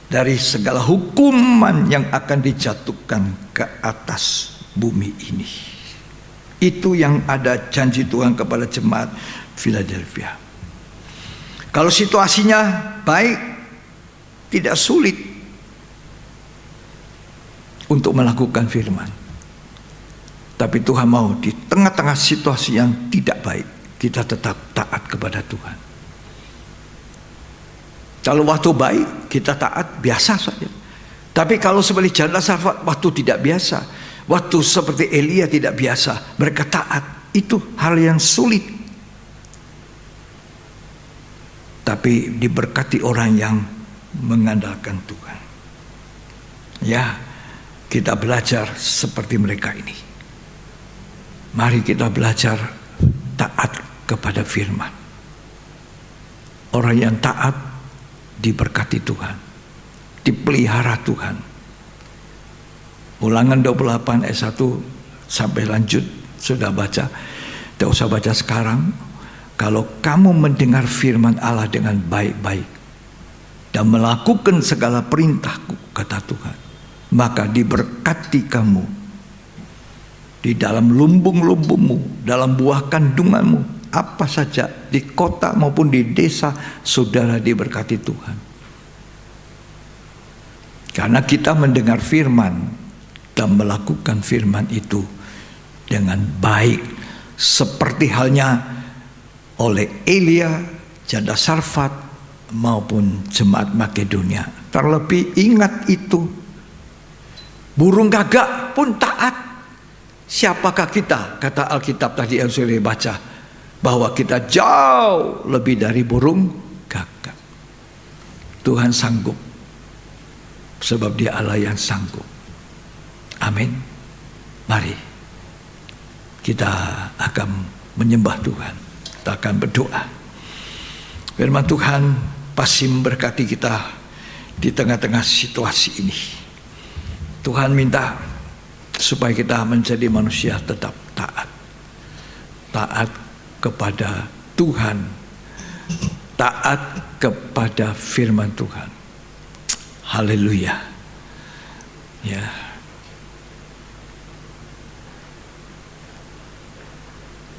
[SPEAKER 4] dari segala hukuman yang akan dijatuhkan ke atas bumi ini. Itu yang ada janji Tuhan kepada jemaat Philadelphia. Kalau situasinya baik, tidak sulit untuk melakukan firman. Tapi Tuhan mau di tengah-tengah situasi yang tidak baik, kita tetap taat kepada Tuhan. Kalau waktu baik, kita taat biasa saja. Tapi kalau seperti janda Sarfat, waktu tidak biasa. Waktu seperti Elia tidak biasa, mereka taat. Itu hal yang sulit. Tapi diberkati orang yang mengandalkan Tuhan. Ya, kita belajar seperti mereka ini. Mari kita belajar taat kepada firman. Orang yang taat diberkati Tuhan, dipelihara Tuhan. Ulangan 28 ayat 1 sampai lanjut sudah baca. Tidak usah baca sekarang. Kalau kamu mendengar firman Allah dengan baik-baik dan melakukan segala perintahku, kata Tuhan, maka diberkati kamu di dalam lumbung-lumbungmu, dalam buah kandunganmu, apa saja di kota maupun di desa, saudara diberkati Tuhan. Karena kita mendengar firman dan melakukan firman itu dengan baik, seperti halnya oleh Elia, janda Sarfat maupun jemaat Makedonia. Terlebih ingat itu, burung gagak pun taat. Siapakah kita? Kata Alkitab tadi yang sudah dibaca, bahwa kita jauh lebih dari burung gagak. Tuhan sanggup, sebab Dia Allah yang sanggup. Amin. Mari kita akan menyembah Tuhan, kita akan berdoa. Firman Tuhan pasti memberkati kita di tengah-tengah situasi ini. Tuhan minta supaya kita menjadi manusia tetap taat. Taat kepada Tuhan, taat kepada firman Tuhan. Haleluya. Ya.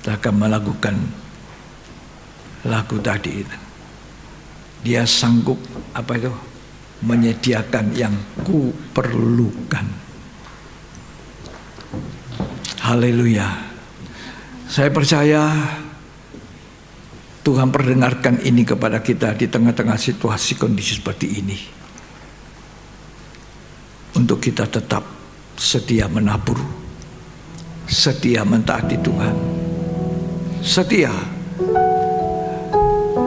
[SPEAKER 4] Kita akan melakukan lagu tadi itu. Dia sanggup apa itu? Menyediakan yang ku perlukan. Haleluya. Saya percaya Tuhan perdengarkan ini kepada kita di tengah-tengah situasi kondisi seperti ini. Untuk kita tetap setia menabur, setia mentaati Tuhan, setia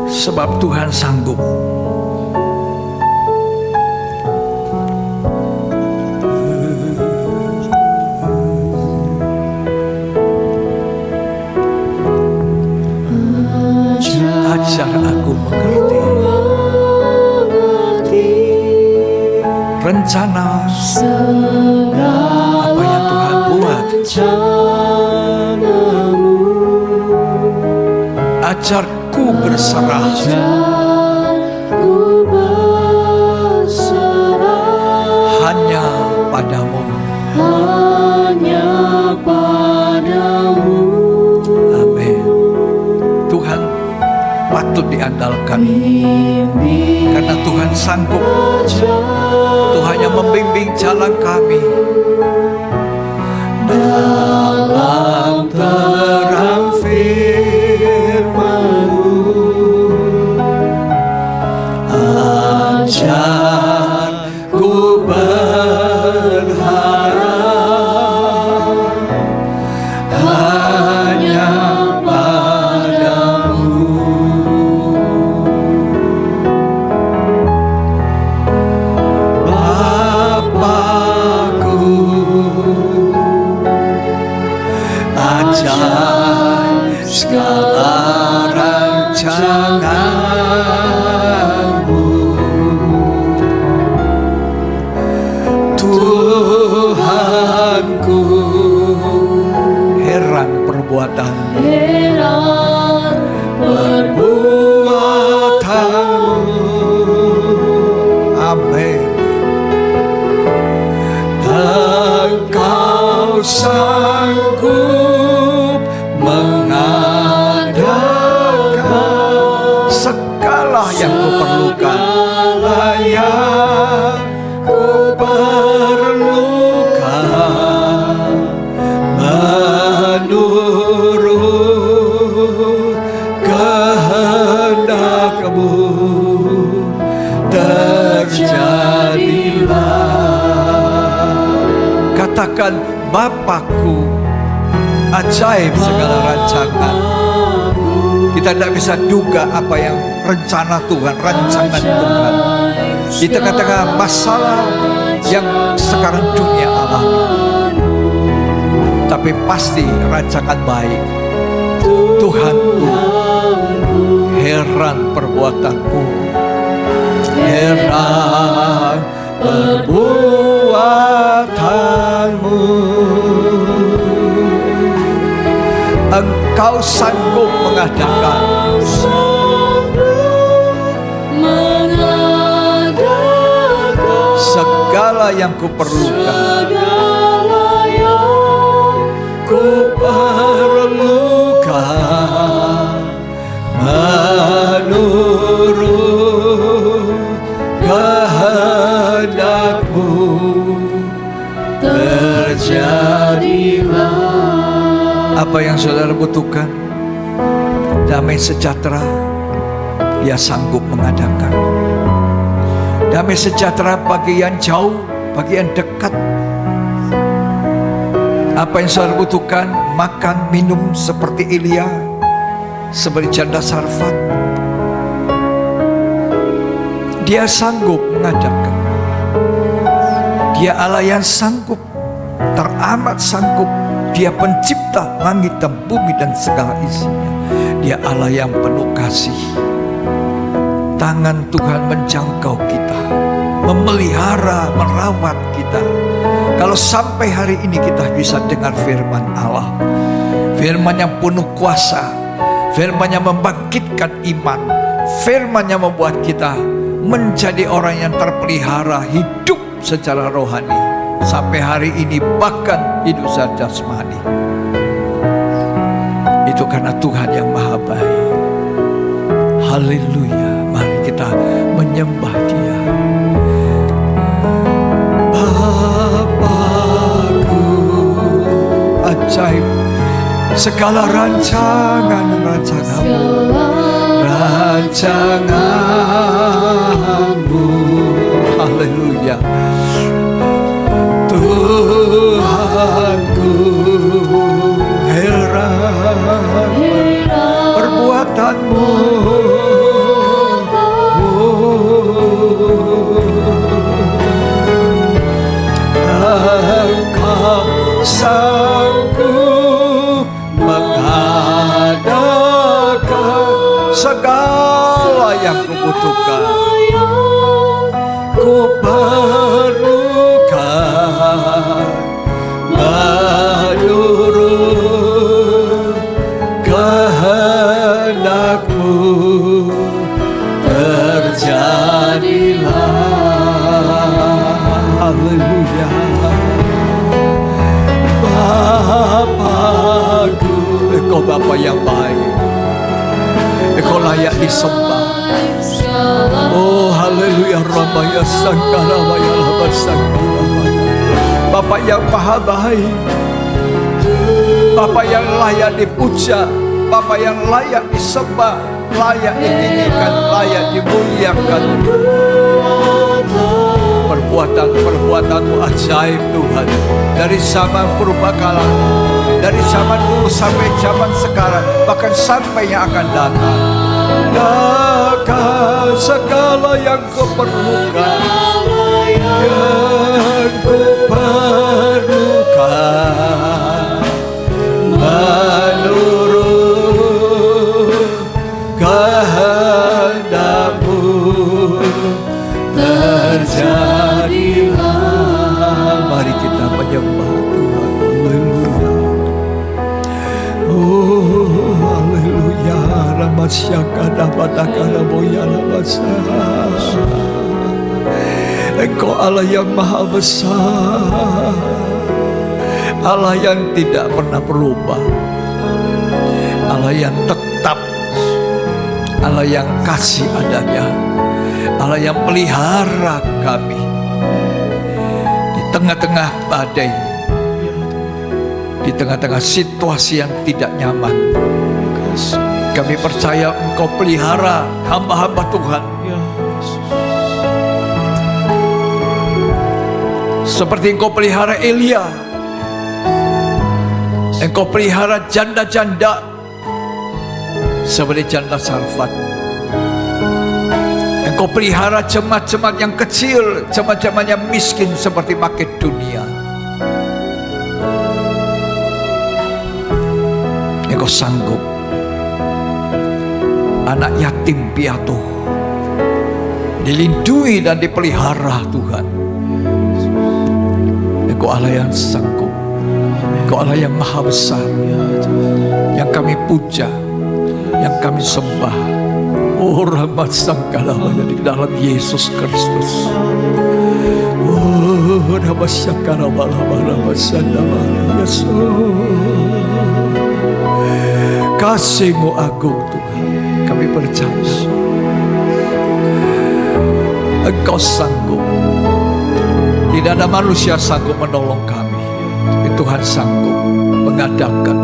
[SPEAKER 4] sebab Tuhan sanggup. Ajar aku mengerti rencana apa yang Tuhan buat. Ajarku berserah hanya padamu. Amin. Tuhan patut diandalkan karena Tuhan sanggup. Tuhan yang membimbing jalan kami dalam terang firman-Mu. Ajarku berharap hanya padamu. Bapakku, ajar segala rancangan-Mu. Tuhanku, heran perbuatan-Mu. Amin. Engkau sanggup mengadakan segala yang kuperlukan. Segala yang kuperlukan katakan Bapakku, ajaib segala rancangan. Kita tidak bisa duga apa yang rencana Tuhan, rancangan Tuhan. Kita katakan masalah yang sekarang dunia alami, tapi pasti rancangan baik. Tuhanku, heran perbuatanmu, heran perbuatanmu. Engkau sanggup mengadakan segala yang kuperlukan. Menurut kehendakmu terjadilah. Apa yang saudara butuhkan? Damai sejahtera, Dia sanggup mengadakan. Damai sejahtera bagi yang jauh, bagi yang dekat. Apa yang saudara butuhkan? Makan, minum seperti Elia, seperti janda Sarfat. Dia sanggup mengadakan. Dia Allah yang sanggup, teramat sanggup. Dia pencipta langit dan bumi dan segala isinya. Dia Allah yang penuh kasih. Tangan Tuhan menjangkau kita, memelihara, merawat kita. Kalau sampai hari ini kita bisa dengar firman Allah, firman yang penuh kuasa, firman yang membangkitkan iman, firman yang membuat kita menjadi orang yang terpelihara, hidup secara rohani. Sampai hari ini bahkan hidup secara jasmani. Itu karena Tuhan yang maha baik. Haleluya. Mari kita menyembah Dia. Bapakku, ajaib segala rancangan-rancanganmu, rancanganmu. Haleluya. Tuhanku, heran perbuatanmu. Engkau sanggup mengadakan segala yang kubutuhkan. Ku perlukan menurut kehendakmu terjadilah. Haleluya. Bapakku, Engkau Bapa yang baik, Engkau layak disembah. Oh haleluya. Ramaya sangkara maya laba sangkara maya. Bapa yang maha baik, Bapa yang layak dipuja, Bapa yang layak disembah, layak ditinggikan, layak dimuliakan. Perbuatan-perbuatanmu ajaib Tuhan. Dari zaman purbakala, dari zaman dulu sampai zaman sekarang, bahkan sampai yang akan datang. Dakan segala yang kuperlukan, yang kuperlukan, menurut kehendakmu terjadilah. Mari kita menyembah Tuhan. Haleluya. Oh haleluya. Ramasyakada badakada boyala basah. Engkau Allah yang maha besar, Allah yang tidak pernah berubah, Allah yang tetap, Allah yang kasih adanya, Allah yang pelihara kami di tengah-tengah badai, di tengah-tengah situasi yang tidak nyaman. Kami percaya Engkau pelihara hamba-hamba Tuhan, seperti Engkau pelihara Elia Engkau pelihara janda-janda seperti janda Sarfat. Engkau pelihara jemaat-jemaat yang kecil, jemaat-jemaat yang miskin seperti Makedonia. Engkau sanggup anak yatim piatu dilindungi dan dipelihara Tuhan. Engkau Allah yang sanggup, Engkau Allah yang maha besar, yang kami puja, yang kami sembah. Oh, rahmat sangkalawanya di dalam Yesus Kristus. Oh, rahmat sangkalawanya Yesus. Kasih-Mu agung Tuhan, kami percaya Engkau sanggup. Tidak ada manusia sanggup menolong kami, tapi Tuhan sanggup mengadakan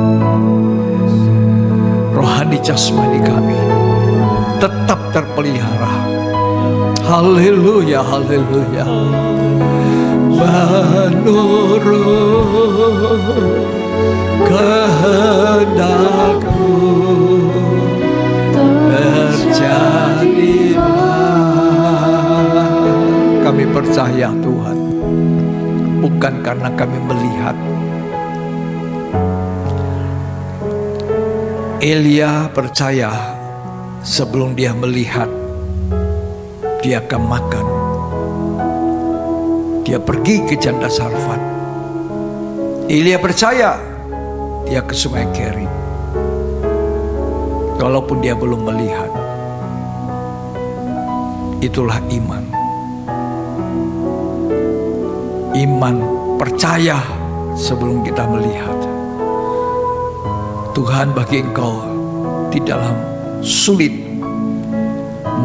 [SPEAKER 4] rohani jasmani kami tetap terpelihara. Haleluya, haleluya. Menurut kehendak-Mu terjadilah. Kami percaya Tuhan, bukan karena kami melihat. Elia percaya sebelum dia melihat, dia akan makan. Dia pergi ke janda Sarfat. Elia percaya, dia ke sungai Kerit. Walaupun dia belum melihat. Itulah iman. Iman percaya sebelum kita melihat. Tuhan bagi engkau tidaklah sulit.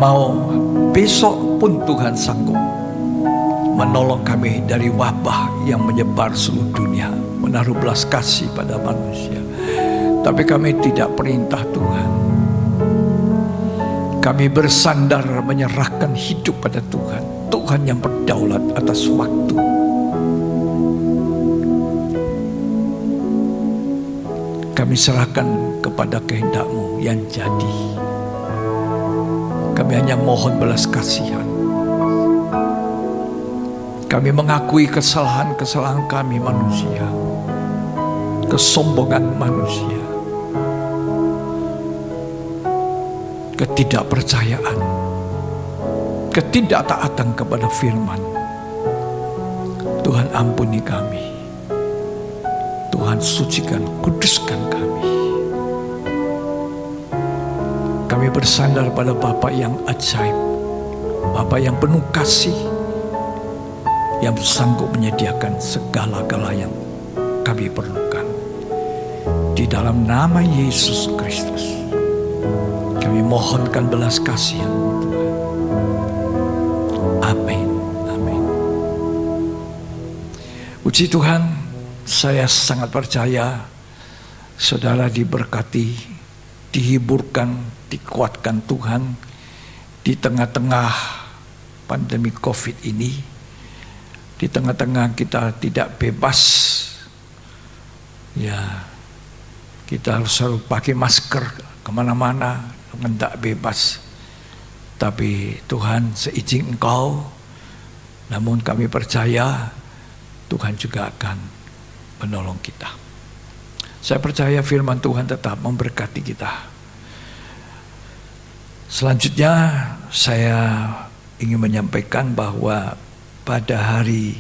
[SPEAKER 4] Mau besok pun Tuhan sanggup menolong kami dari wabah yang menyebar seluruh dunia, menaruh belas kasih pada manusia. Tapi kami tidak perintah Tuhan. Kami bersandar menyerahkan hidup pada Tuhan. Tuhan yang berdaulat atas waktu. Kami serahkan kepada kehendak-Mu yang jadi. Kami hanya mohon belas kasihan. Kami mengakui kesalahan-kesalahan kami manusia, kesombongan manusia, ketidakpercayaan, ketidaktaatan kepada firman. Tuhan ampuni kami. Tuhan sucikan, kuduskan kami. Kami bersandar pada Bapa yang ajaib, Bapa yang penuh kasih, yang sanggup menyediakan segala-gala yang kami perlukan. Di dalam nama Yesus Kristus, kami mohonkan belas kasihan Tuhan. Amin. Amin. Puji Tuhan, saya sangat percaya saudara diberkati, dihiburkan, dikuatkan Tuhan di tengah-tengah pandemi COVID ini. Di tengah-tengah kita tidak bebas, ya kita harus selalu pakai masker kemana-mana, tidak bebas. Tapi Tuhan seizin Engkau, namun kami percaya Tuhan juga akan menolong kita. Saya percaya firman Tuhan tetap memberkati kita. Selanjutnya saya ingin menyampaikan bahwa pada hari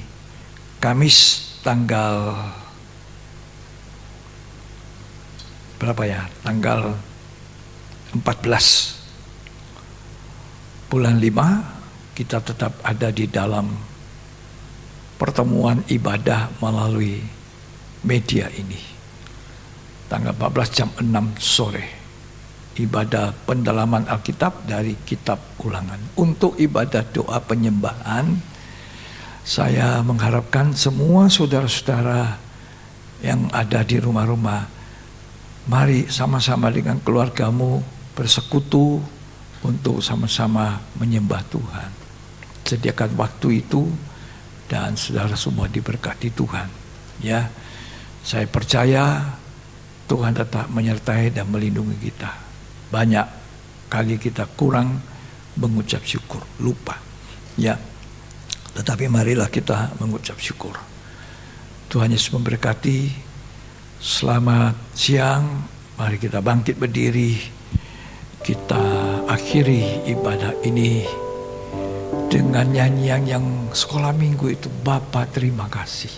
[SPEAKER 4] Kamis tanggal berapa ya? Tanggal 14 bulan 5 kita tetap ada di dalam pertemuan ibadah melalui media ini. Tanggal 14 jam 6 sore. Ibadah pendalaman Alkitab dari kitab Ulangan. Untuk ibadah doa penyembahan, saya mengharapkan semua saudara-saudara yang ada di rumah-rumah, mari sama-sama dengan keluargamu bersekutu untuk sama-sama menyembah Tuhan. Sediakan waktu itu dan saudara semua diberkati Tuhan. Ya, saya percaya Tuhan tetap menyertai dan melindungi kita. Banyak kali kita kurang mengucap syukur, lupa. Ya, tetapi marilah kita mengucap syukur. Tuhan Yesus memberkati. Selamat siang. Mari kita bangkit berdiri. Kita akhiri ibadah ini dengan nyanyian yang sekolah minggu itu, Bapa terima kasih.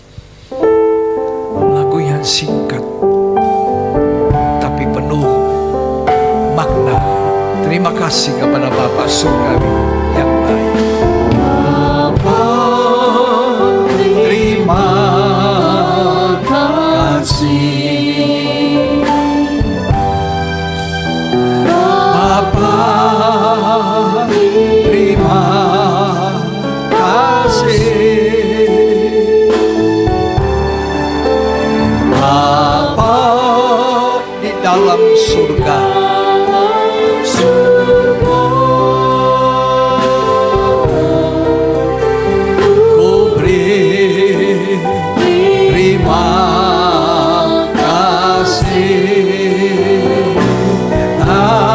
[SPEAKER 4] Lagu yang singkat tapi penuh makna. Terima kasih kepada Bapa surgawi yang baik.
[SPEAKER 3] Bapa
[SPEAKER 4] Terima
[SPEAKER 3] kasih.
[SPEAKER 4] Bapa terima kasih. Bapa di dalam surga, ku beri terima kasih. Amin.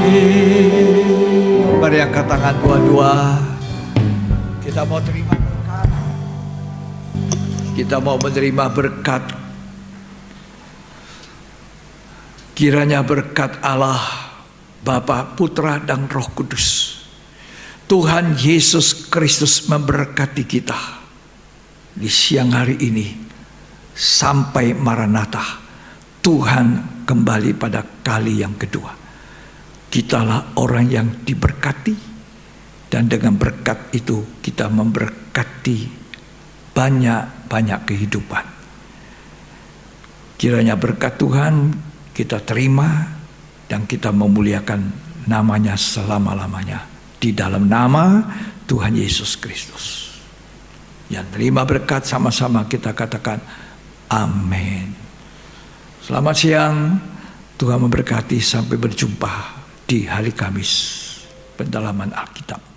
[SPEAKER 4] Amin. Mari angkat tangan dua-dua. Kita mau terima berkat. Kita mau menerima berkat. Kiranya berkat Allah, Bapa, Putra, dan Roh Kudus, Tuhan Yesus Kristus memberkati kita di siang hari ini sampai Maranatha. Tuhan kembali pada kali yang kedua. Kitalah orang yang diberkati, dan dengan berkat itu kita memberkati banyak-banyak kehidupan. Kiranya berkat Tuhan kita terima dan kita memuliakan namanya selama-lamanya. Di dalam nama Tuhan Yesus Kristus. Yang terima berkat sama-sama kita katakan amin. Selamat siang. Tuhan memberkati, sampai berjumpa di hari Kamis pendalaman Alkitab.